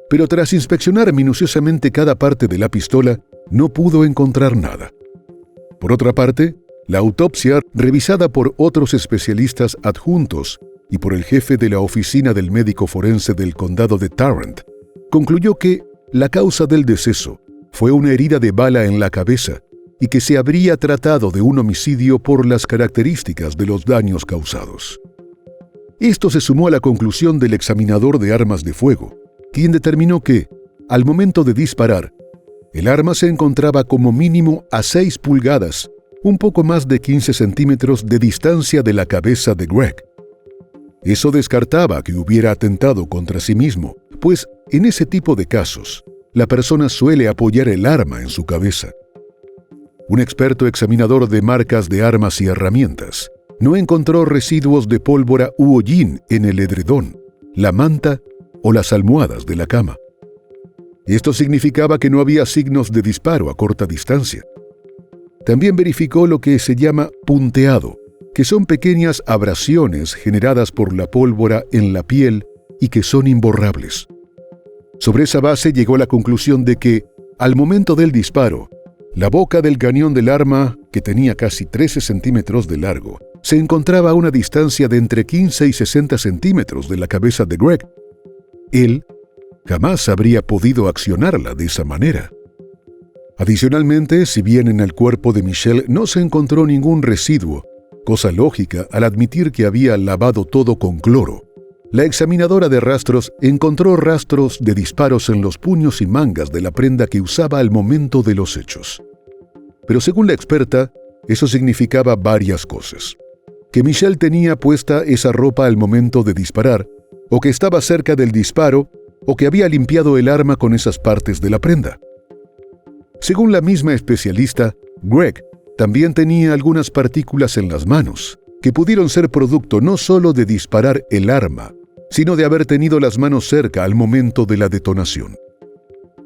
Pero tras inspeccionar minuciosamente cada parte de la pistola, no pudo encontrar nada. Por otra parte, la autopsia, revisada por otros especialistas adjuntos y por el jefe de la oficina del médico forense del condado de Tarrant, concluyó que la causa del deceso fue una herida de bala en la cabeza y que se habría tratado de un homicidio por las características de los daños causados. Esto se sumó a la conclusión del examinador de armas de fuego, quien determinó que, al momento de disparar, el arma se encontraba como mínimo a 6 pulgadas, un poco más de 15 centímetros de distancia de la cabeza de Greg. Eso descartaba que hubiera atentado contra sí mismo, pues en ese tipo de casos, la persona suele apoyar el arma en su cabeza. Un experto examinador de marcas de armas y herramientas no encontró residuos de pólvora u hollín en el edredón, la manta o las almohadas de la cama. Esto significaba que no había signos de disparo a corta distancia. También verificó lo que se llama punteado, que son pequeñas abrasiones generadas por la pólvora en la piel y que son imborrables. Sobre esa base llegó a la conclusión de que, al momento del disparo, la boca del cañón del arma, que tenía casi 13 centímetros de largo, se encontraba a una distancia de entre 15 y 60 centímetros de la cabeza de Greg. Él jamás habría podido accionarla de esa manera. Adicionalmente, si bien en el cuerpo de Michelle no se encontró ningún residuo, cosa lógica al admitir que había lavado todo con cloro, La examinadora de rastros encontró rastros de disparos en los puños y mangas de la prenda que usaba al momento de los hechos. Pero según la experta, eso significaba varias cosas. Que Michelle tenía puesta esa ropa al momento de disparar, o que estaba cerca del disparo, o que había limpiado el arma con esas partes de la prenda. Según la misma especialista, Greg también tenía algunas partículas en las manos, que pudieron ser producto no solo de disparar el arma, sino de haber tenido las manos cerca al momento de la detonación.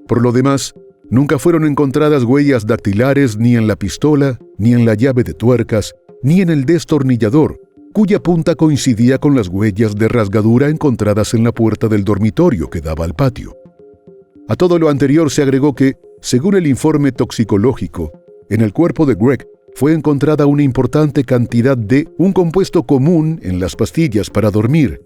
Por lo demás, nunca fueron encontradas huellas dactilares ni en la pistola, ni en la llave de tuercas, ni en el destornillador, cuya punta coincidía con las huellas de rasgadura encontradas en la puerta del dormitorio que daba al patio. A todo lo anterior se agregó que, según el informe toxicológico, en el cuerpo de Greg fue encontrada una importante cantidad de un compuesto común en las pastillas para dormir.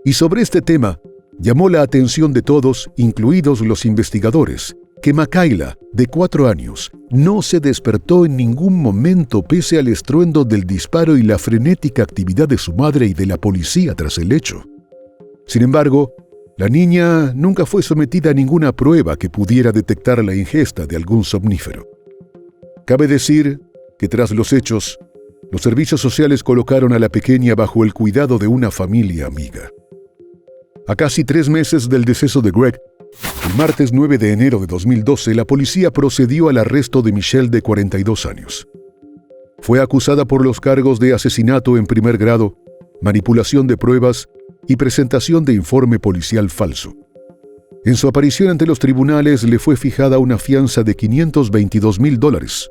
Y sobre este tema, llamó la atención de todos, incluidos los investigadores, que Makayla, de 4 años, no se despertó en ningún momento pese al estruendo del disparo y la frenética actividad de su madre y de la policía tras el hecho. Sin embargo, la niña nunca fue sometida a ninguna prueba que pudiera detectar la ingesta de algún somnífero. Cabe decir que tras los hechos, los servicios sociales colocaron a la pequeña bajo el cuidado de una familia amiga. A casi 3 meses del deceso de Greg, el martes 9 de enero de 2012, la policía procedió al arresto de Michelle, de 42 años. Fue acusada por los cargos de asesinato en primer grado, manipulación de pruebas y presentación de informe policial falso. En su aparición ante los tribunales le fue fijada una fianza de $522,000.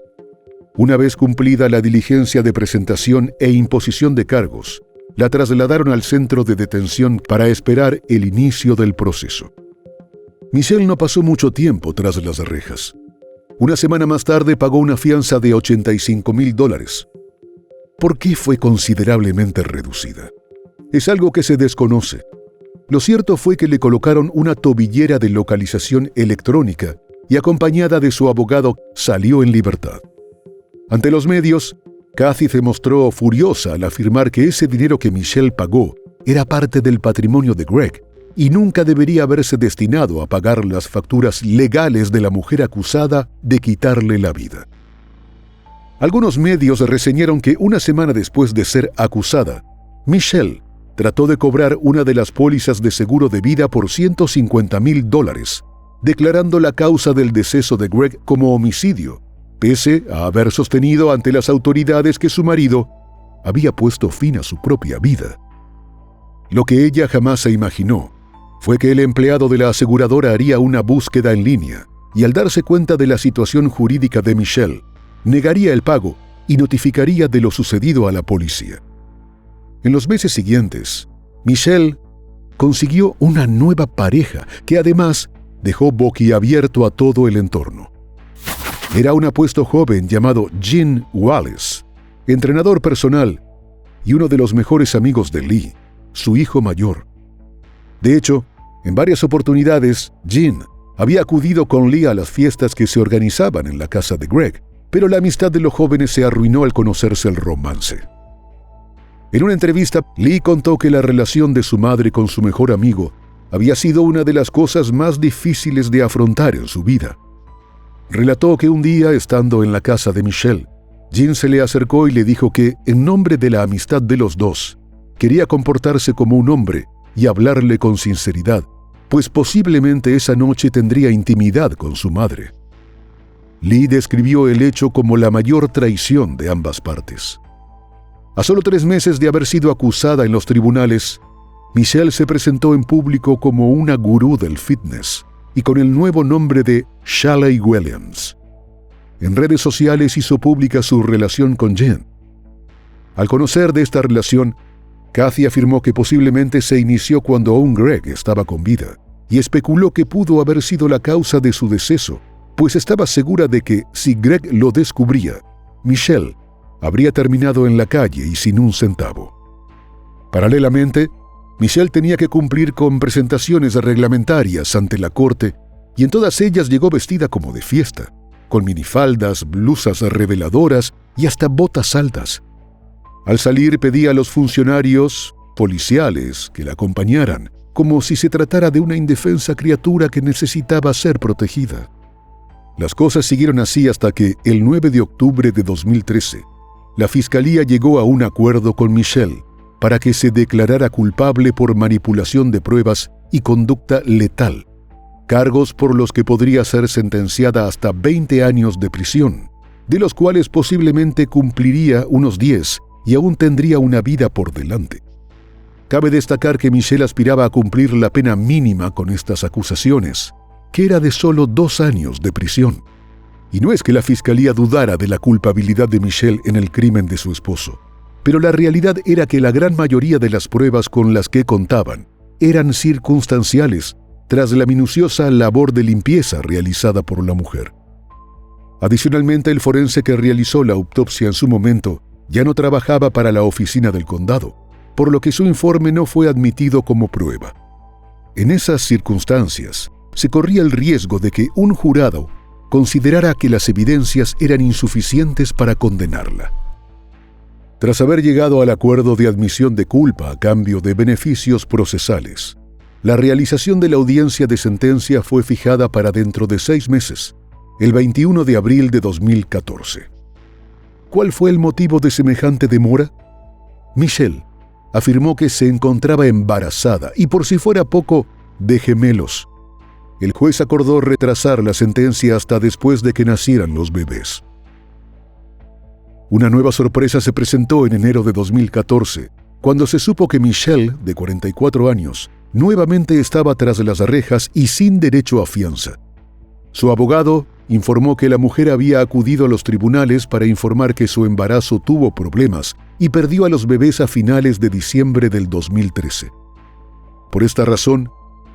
Una vez cumplida la diligencia de presentación e imposición de cargos, la trasladaron al centro de detención para esperar el inicio del proceso. Michelle no pasó mucho tiempo tras las rejas. Una semana más tarde pagó una fianza de $85,000. ¿Por qué fue considerablemente reducida? Es algo que se desconoce. Lo cierto fue que le colocaron una tobillera de localización electrónica y, acompañada de su abogado, salió en libertad. Ante los medios, Kathy se mostró furiosa al afirmar que ese dinero que Michelle pagó era parte del patrimonio de Greg y nunca debería haberse destinado a pagar las facturas legales de la mujer acusada de quitarle la vida. Algunos medios reseñaron que una semana después de ser acusada, Michelle trató de cobrar una de las pólizas de seguro de vida por $150,000, declarando la causa del deceso de Greg como homicidio, pese a haber sostenido ante las autoridades que su marido había puesto fin a su propia vida. Lo que ella jamás se imaginó fue que el empleado de la aseguradora haría una búsqueda en línea y, al darse cuenta de la situación jurídica de Michelle, negaría el pago y notificaría de lo sucedido a la policía. En los meses siguientes, Michelle consiguió una nueva pareja que además dejó boquiabierto a todo el entorno. Era un apuesto joven llamado Gene Wallace, entrenador personal y uno de los mejores amigos de Lee, su hijo mayor. De hecho, en varias oportunidades, Gene había acudido con Lee a las fiestas que se organizaban en la casa de Greg, pero la amistad de los jóvenes se arruinó al conocerse el romance. En una entrevista, Lee contó que la relación de su madre con su mejor amigo había sido una de las cosas más difíciles de afrontar en su vida. Relató que un día, estando en la casa de Michelle, Gene se le acercó y le dijo que, en nombre de la amistad de los dos, quería comportarse como un hombre y hablarle con sinceridad, pues posiblemente esa noche tendría intimidad con su madre. Lee describió el hecho como la mayor traición de ambas partes. A solo 3 meses de haber sido acusada en los tribunales, Michelle se presentó en público como una gurú del fitness y con el nuevo nombre de Shelley Williams. En redes sociales hizo pública su relación con Gene. Al conocer de esta relación, Kathy afirmó que posiblemente se inició cuando aún Greg estaba con vida y especuló que pudo haber sido la causa de su deceso, pues estaba segura de que, si Greg lo descubría, Michelle habría terminado en la calle y sin un centavo. Paralelamente, Michelle tenía que cumplir con presentaciones reglamentarias ante la corte y en todas ellas llegó vestida como de fiesta, con minifaldas, blusas reveladoras y hasta botas altas. Al salir pedía a los funcionarios policiales que la acompañaran, como si se tratara de una indefensa criatura que necesitaba ser protegida. Las cosas siguieron así hasta que, el 9 de octubre de 2013, la Fiscalía llegó a un acuerdo con Michelle para que se declarara culpable por manipulación de pruebas y conducta letal, cargos por los que podría ser sentenciada hasta 20 años de prisión, de los cuales posiblemente cumpliría unos 10 y aún tendría una vida por delante. Cabe destacar que Michelle aspiraba a cumplir la pena mínima con estas acusaciones, que era de solo 2 años de prisión. Y no es que la Fiscalía dudara de la culpabilidad de Michelle en el crimen de su esposo, pero la realidad era que la gran mayoría de las pruebas con las que contaban eran circunstanciales tras la minuciosa labor de limpieza realizada por la mujer. Adicionalmente, el forense que realizó la autopsia en su momento ya no trabajaba para la oficina del condado, por lo que su informe no fue admitido como prueba. En esas circunstancias, se corría el riesgo de que un jurado considerara que las evidencias eran insuficientes para condenarla. Tras haber llegado al acuerdo de admisión de culpa a cambio de beneficios procesales, la realización de la audiencia de sentencia fue fijada para dentro de 6 meses, el 21 de abril de 2014. ¿Cuál fue el motivo de semejante demora? Michelle afirmó que se encontraba embarazada y, por si fuera poco, de gemelos. El juez acordó retrasar la sentencia hasta después de que nacieran los bebés. Una nueva sorpresa se presentó en enero de 2014, cuando se supo que Michelle, de 44 años, nuevamente estaba tras las rejas y sin derecho a fianza. Su abogado informó que la mujer había acudido a los tribunales para informar que su embarazo tuvo problemas y perdió a los bebés a finales de diciembre del 2013. Por esta razón,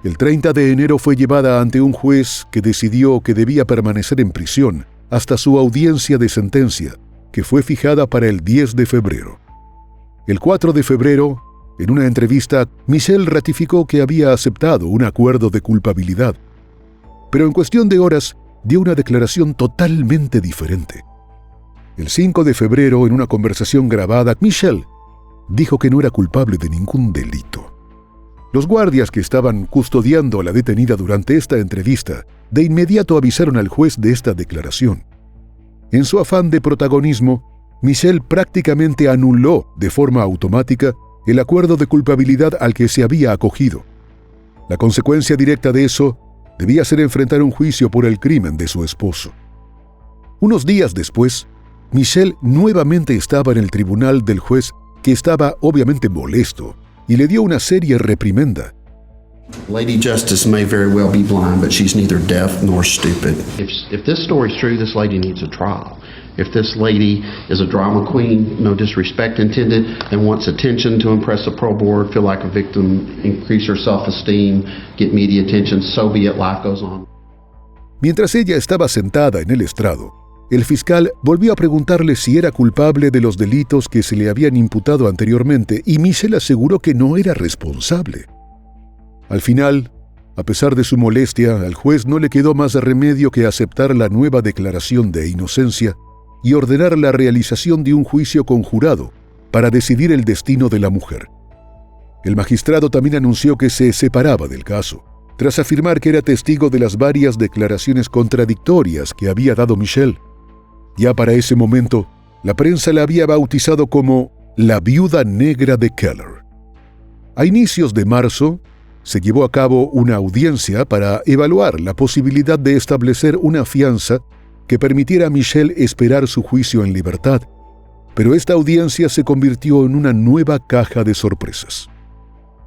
el 30 de enero fue llevada ante un juez que decidió que debía permanecer en prisión hasta su audiencia de sentencia, que fue fijada para el 10 de febrero. El 4 de febrero, en una entrevista, Michelle ratificó que había aceptado un acuerdo de culpabilidad, pero en cuestión de horas dio una declaración totalmente diferente. El 5 de febrero, en una conversación grabada, Michelle dijo que no era culpable de ningún delito. Los guardias que estaban custodiando a la detenida durante esta entrevista de inmediato avisaron al juez de esta declaración. En su afán de protagonismo, Michelle prácticamente anuló de forma automática el acuerdo de culpabilidad al que se había acogido. La consecuencia directa de eso debía ser enfrentar un juicio por el crimen de su esposo. Unos días después, Michelle nuevamente estaba en el tribunal del juez, que estaba obviamente molesto, y le dio una seria reprimenda. Lady Justice may very well be blind, but she's neither deaf nor stupid. If this story's true, this lady needs a trial. If this lady is a drama queen, no disrespect intended, and wants attention to impress the parole board, feel like a victim, increase her self-esteem, get media attention, so be it, life goes on. Mientras ella estaba sentada en el estrado, el fiscal volvió a preguntarle si era culpable de los delitos que se le habían imputado anteriormente, y Michelle aseguró que no era responsable. Al final, a pesar de su molestia, al juez no le quedó más remedio que aceptar la nueva declaración de inocencia y ordenar la realización de un juicio conjurado para decidir el destino de la mujer. El magistrado también anunció que se separaba del caso, tras afirmar que era testigo de las varias declaraciones contradictorias que había dado Michelle. Ya para ese momento, la prensa la había bautizado como la viuda negra de Keller. A inicios de marzo, se llevó a cabo una audiencia para evaluar la posibilidad de establecer una fianza que permitiera a Michelle esperar su juicio en libertad, pero esta audiencia se convirtió en una nueva caja de sorpresas.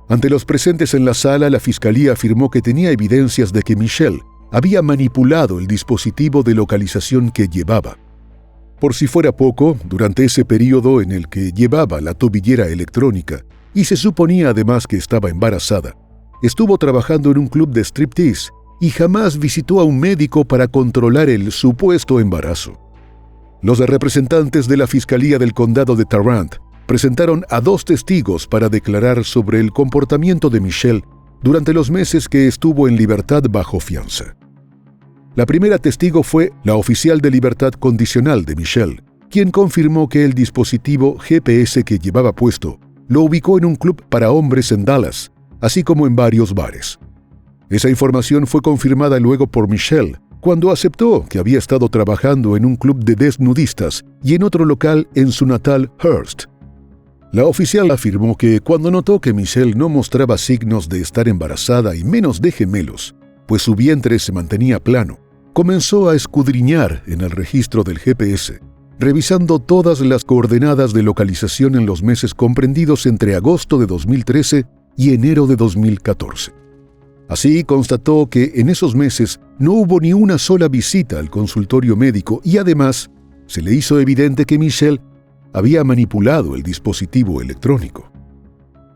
Ante los presentes en la sala, la fiscalía afirmó que tenía evidencias de que Michelle había manipulado el dispositivo de localización que llevaba. Por si fuera poco, durante ese periodo en el que llevaba la tobillera electrónica y se suponía además que estaba embarazada, estuvo trabajando en un club de striptease y jamás visitó a un médico para controlar el supuesto embarazo. Los representantes de la Fiscalía del Condado de Tarrant presentaron a 2 testigos para declarar sobre el comportamiento de Michelle durante los meses que estuvo en libertad bajo fianza. La primera testigo fue la oficial de libertad condicional de Michelle, quien confirmó que el dispositivo GPS que llevaba puesto lo ubicó en un club para hombres en Dallas, así como en varios bares. Esa información fue confirmada luego por Michelle, cuando aceptó que había estado trabajando en un club de desnudistas y en otro local en su natal Hearst. La oficial afirmó que cuando notó que Michelle no mostraba signos de estar embarazada y menos de gemelos, pues su vientre se mantenía plano, comenzó a escudriñar en el registro del GPS, revisando todas las coordenadas de localización en los meses comprendidos entre agosto de 2013 y enero de 2014. Así constató que en esos meses no hubo ni una sola visita al consultorio médico y además se le hizo evidente que Michelle había manipulado el dispositivo electrónico.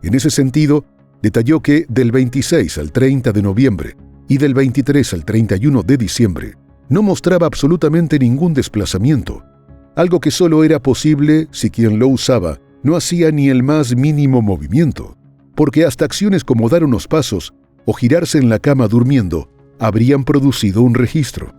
En ese sentido, detalló que del 26 al 30 de noviembre y del 23 al 31 de diciembre no mostraba absolutamente ningún desplazamiento, algo que solo era posible si quien lo usaba no hacía ni el más mínimo movimiento, porque hasta acciones como dar unos pasos o girarse en la cama durmiendo habrían producido un registro.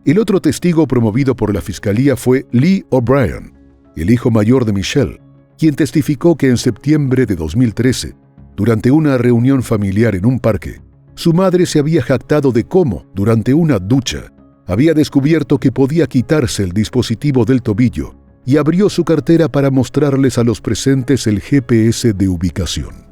El otro testigo promovido por la fiscalía fue Lee O'Brien, el hijo mayor de Michelle, quien testificó que en septiembre de 2013, durante una reunión familiar en un parque, su madre se había jactado de cómo, durante una ducha, había descubierto que podía quitarse el dispositivo del tobillo y abrió su cartera para mostrarles a los presentes el GPS de ubicación.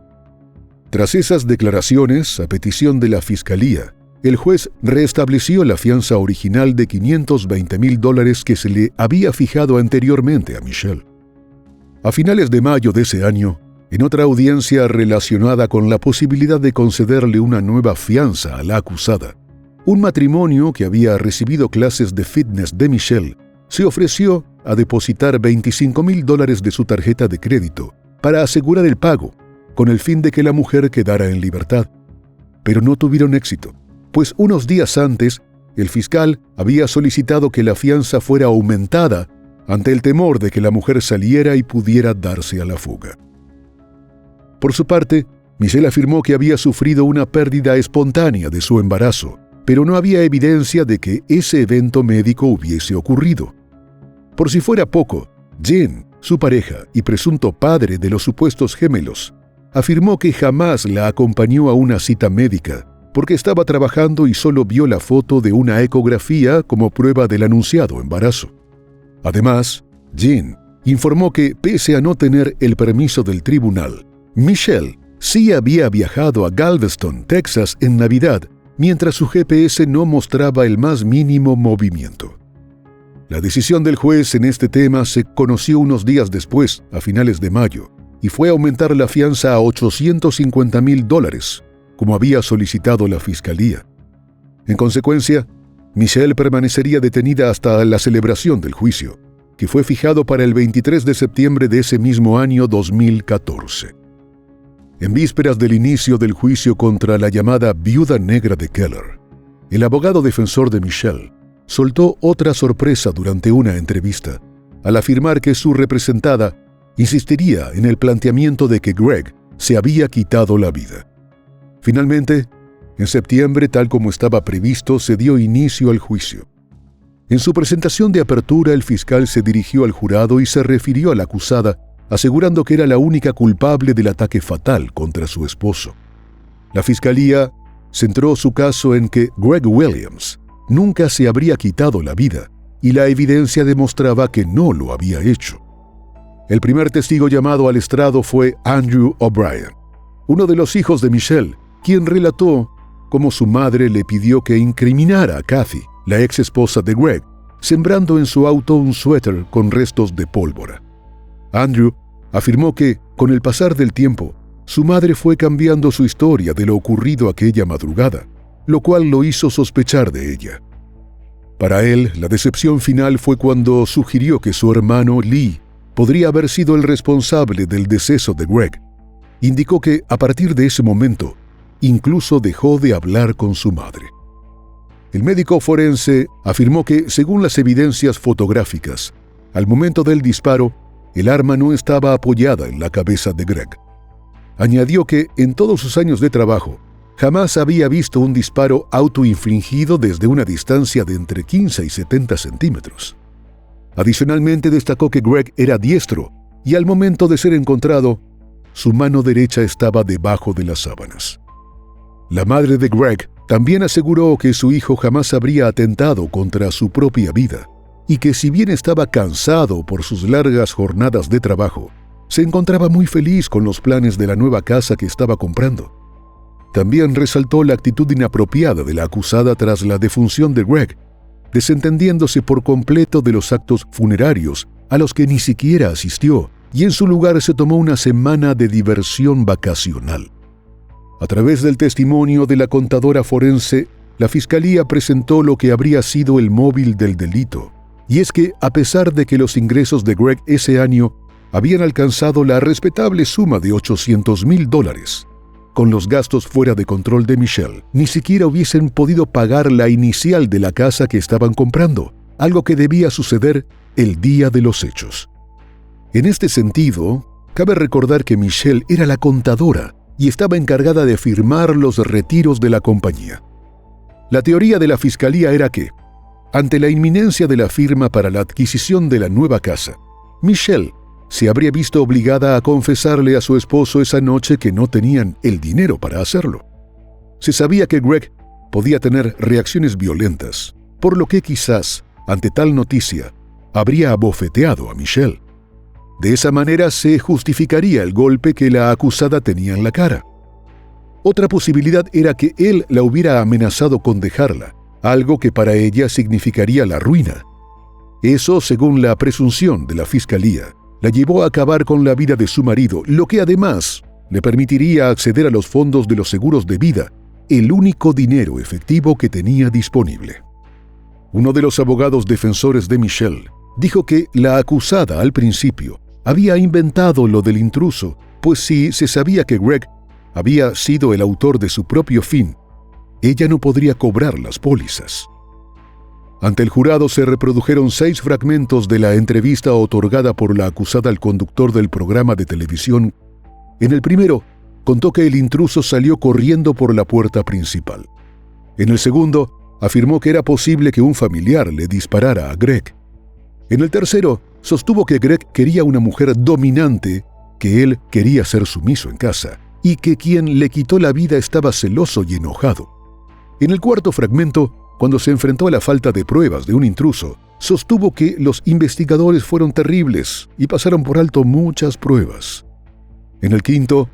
Tras esas declaraciones, a petición de la fiscalía, el juez restableció la fianza original de $520,000 que se le había fijado anteriormente a Michelle. A finales de mayo de ese año, en otra audiencia relacionada con la posibilidad de concederle una nueva fianza a la acusada, un matrimonio que había recibido clases de fitness de Michelle se ofreció a depositar $25,000 de su tarjeta de crédito para asegurar el pago, con el fin de que la mujer quedara en libertad. Pero no tuvieron éxito, pues unos días antes, el fiscal había solicitado que la fianza fuera aumentada ante el temor de que la mujer saliera y pudiera darse a la fuga. Por su parte, Michelle afirmó que había sufrido una pérdida espontánea de su embarazo, pero no había evidencia de que ese evento médico hubiese ocurrido. Por si fuera poco, Jen, su pareja y presunto padre de los supuestos gemelos, afirmó que jamás la acompañó a una cita médica porque estaba trabajando y solo vio la foto de una ecografía como prueba del anunciado embarazo. Además, Jen informó que, pese a no tener el permiso del tribunal, Michelle sí había viajado a Galveston, Texas en Navidad, mientras su GPS no mostraba el más mínimo movimiento. La decisión del juez en este tema se conoció unos días después, a finales de mayo, y fue aumentar la fianza a $850,000, como había solicitado la fiscalía. En consecuencia, Michelle permanecería detenida hasta la celebración del juicio, que fue fijado para el 23 de septiembre de ese mismo año 2014. En vísperas del inicio del juicio contra la llamada Viuda Negra de Keller, el abogado defensor de Michelle soltó otra sorpresa durante una entrevista, al afirmar que su representada insistiría en el planteamiento de que Greg se había quitado la vida. Finalmente, en septiembre, tal como estaba previsto, se dio inicio al juicio. En su presentación de apertura, el fiscal se dirigió al jurado y se refirió a la acusada, asegurando que era la única culpable del ataque fatal contra su esposo. La fiscalía centró su caso en que Greg Williams nunca se habría quitado la vida, y la evidencia demostraba que no lo había hecho. El primer testigo llamado al estrado fue Andrew O'Brien, uno de los hijos de Michelle, quien relató cómo su madre le pidió que incriminara a Kathy, la ex esposa de Greg, sembrando en su auto un suéter con restos de pólvora. Andrew afirmó que, con el pasar del tiempo, su madre fue cambiando su historia de lo ocurrido aquella madrugada, lo cual lo hizo sospechar de ella. Para él, la decepción final fue cuando sugirió que su hermano Lee podría haber sido el responsable del deceso de Greg. Indicó que, a partir de ese momento, incluso dejó de hablar con su madre. El médico forense afirmó que, según las evidencias fotográficas, al momento del disparo, el arma no estaba apoyada en la cabeza de Greg. Añadió que, en todos sus años de trabajo, jamás había visto un disparo autoinfligido desde una distancia de entre 15 y 70 centímetros. Adicionalmente, destacó que Greg era diestro y al momento de ser encontrado, su mano derecha estaba debajo de las sábanas. La madre de Greg también aseguró que su hijo jamás habría atentado contra su propia vida y que si bien estaba cansado por sus largas jornadas de trabajo, se encontraba muy feliz con los planes de la nueva casa que estaba comprando. También resaltó la actitud inapropiada de la acusada tras la defunción de Greg, desentendiéndose por completo de los actos funerarios a los que ni siquiera asistió, y en su lugar se tomó una semana de diversión vacacional. A través del testimonio de la contadora forense, la fiscalía presentó lo que habría sido el móvil del delito, y es que, a pesar de que los ingresos de Greg ese año habían alcanzado la respetable suma de $800,000, con los gastos fuera de control de Michelle, ni siquiera hubiesen podido pagar la inicial de la casa que estaban comprando, algo que debía suceder el día de los hechos. En este sentido, cabe recordar que Michelle era la contadora y estaba encargada de firmar los retiros de la compañía. La teoría de la fiscalía era que, ante la inminencia de la firma para la adquisición de la nueva casa, Michelle se habría visto obligada a confesarle a su esposo esa noche que no tenían el dinero para hacerlo. Se sabía que Greg podía tener reacciones violentas, por lo que quizás, ante tal noticia, habría abofeteado a Michelle. De esa manera se justificaría el golpe que la acusada tenía en la cara. Otra posibilidad era que él la hubiera amenazado con dejarla, algo que para ella significaría la ruina. Eso, según la presunción de la fiscalía, la llevó a acabar con la vida de su marido, lo que además le permitiría acceder a los fondos de los seguros de vida, el único dinero efectivo que tenía disponible. Uno de los abogados defensores de Michelle dijo que la acusada al principio había inventado lo del intruso, pues si se sabía que Greg había sido el autor de su propio fin, ella no podría cobrar las pólizas. Ante el jurado se reprodujeron 6 fragmentos de la entrevista otorgada por la acusada al conductor del programa de televisión. En el primero, contó que el intruso salió corriendo por la puerta principal. En el segundo, afirmó que era posible que un familiar le disparara a Greg. En el tercero, sostuvo que Greg quería una mujer dominante, que él quería ser sumiso en casa, y que quien le quitó la vida estaba celoso y enojado. En el cuarto fragmento, cuando se enfrentó a la falta de pruebas de un intruso, sostuvo que los investigadores fueron terribles y pasaron por alto muchas pruebas. En el quinto,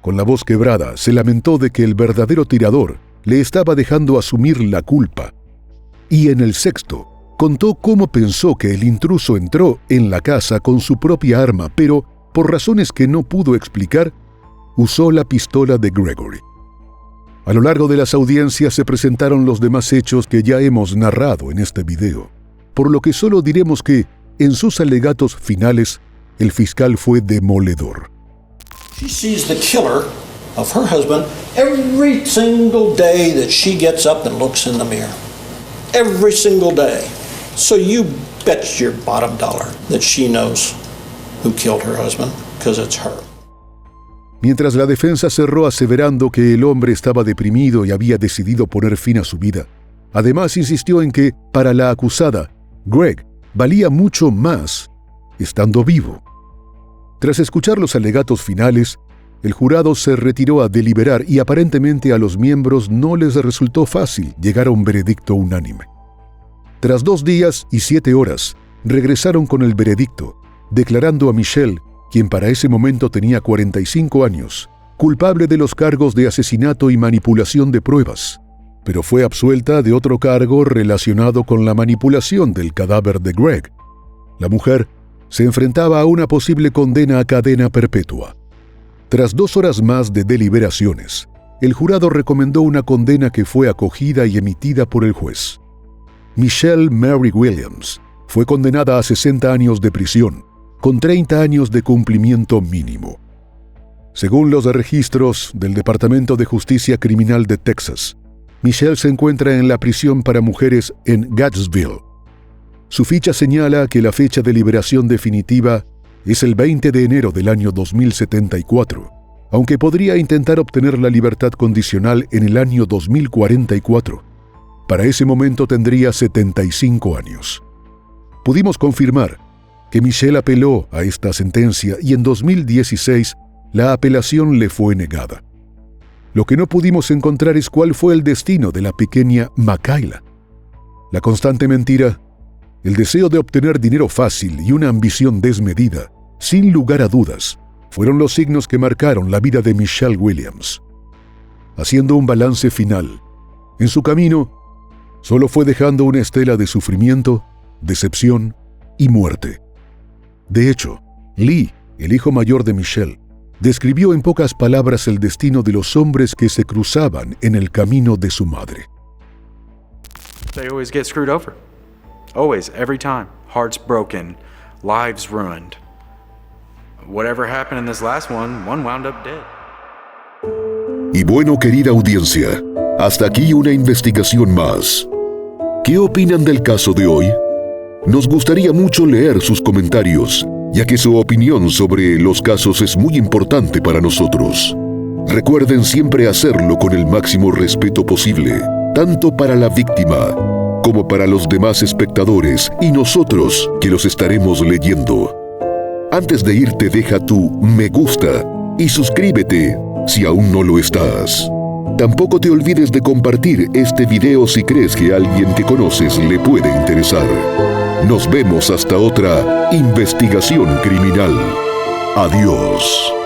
con la voz quebrada, se lamentó de que el verdadero tirador le estaba dejando asumir la culpa. Y en el sexto, contó cómo pensó que el intruso entró en la casa con su propia arma, pero, por razones que no pudo explicar, usó la pistola de Gregory. A lo largo de las audiencias se presentaron los demás hechos que ya hemos narrado en este video, por lo que solo diremos que, en sus alegatos finales, el fiscal fue demoledor. She sees the killer of her husband every single day that she gets up and looks in the mirror. Every single day. So you bet your bottom dollar that she knows who killed her husband, because it's her. Mientras la defensa cerró aseverando que el hombre estaba deprimido y había decidido poner fin a su vida, además insistió en que, para la acusada, Greg valía mucho más estando vivo. Tras escuchar los alegatos finales, el jurado se retiró a deliberar y aparentemente a los miembros no les resultó fácil llegar a un veredicto unánime. Tras 2 días y 7 horas, regresaron con el veredicto, declarando a Michelle, quien para ese momento tenía 45 años, culpable de los cargos de asesinato y manipulación de pruebas, pero fue absuelta de otro cargo relacionado con la manipulación del cadáver de Greg. La mujer se enfrentaba a una posible condena a cadena perpetua. Tras 2 horas más de deliberaciones, el jurado recomendó una condena que fue acogida y emitida por el juez. Michelle Mary Williams fue condenada a 60 años de prisión, con 30 años de cumplimiento mínimo. Según los registros del Departamento de Justicia Criminal de Texas, Michelle se encuentra en la prisión para mujeres en Gatesville. Su ficha señala que la fecha de liberación definitiva es el 20 de enero del año 2074, aunque podría intentar obtener la libertad condicional en el año 2044. Para ese momento tendría 75 años. Pudimos confirmar que Michelle apeló a esta sentencia y en 2016 la apelación le fue negada. Lo que no pudimos encontrar es cuál fue el destino de la pequeña Makayla. La constante mentira, el deseo de obtener dinero fácil y una ambición desmedida, sin lugar a dudas, fueron los signos que marcaron la vida de Michelle Williams. Haciendo un balance final, en su camino, solo fue dejando una estela de sufrimiento, decepción y muerte. De hecho, Lee, el hijo mayor de Michelle, describió en pocas palabras el destino de los hombres que se cruzaban en el camino de su madre. They always get screwed over. Always, every time. Hearts broken, lives ruined. Whatever happened in this last one wound up dead. Y bueno, querida audiencia, hasta aquí una investigación más. ¿Qué opinan del caso de hoy? Nos gustaría mucho leer sus comentarios, ya que su opinión sobre los casos es muy importante para nosotros. Recuerden siempre hacerlo con el máximo respeto posible, tanto para la víctima como para los demás espectadores y nosotros que los estaremos leyendo. Antes de irte, deja tu me gusta y suscríbete si aún no lo estás. Tampoco te olvides de compartir este video si crees que a alguien que conoces le puede interesar. Nos vemos hasta otra investigación criminal. Adiós.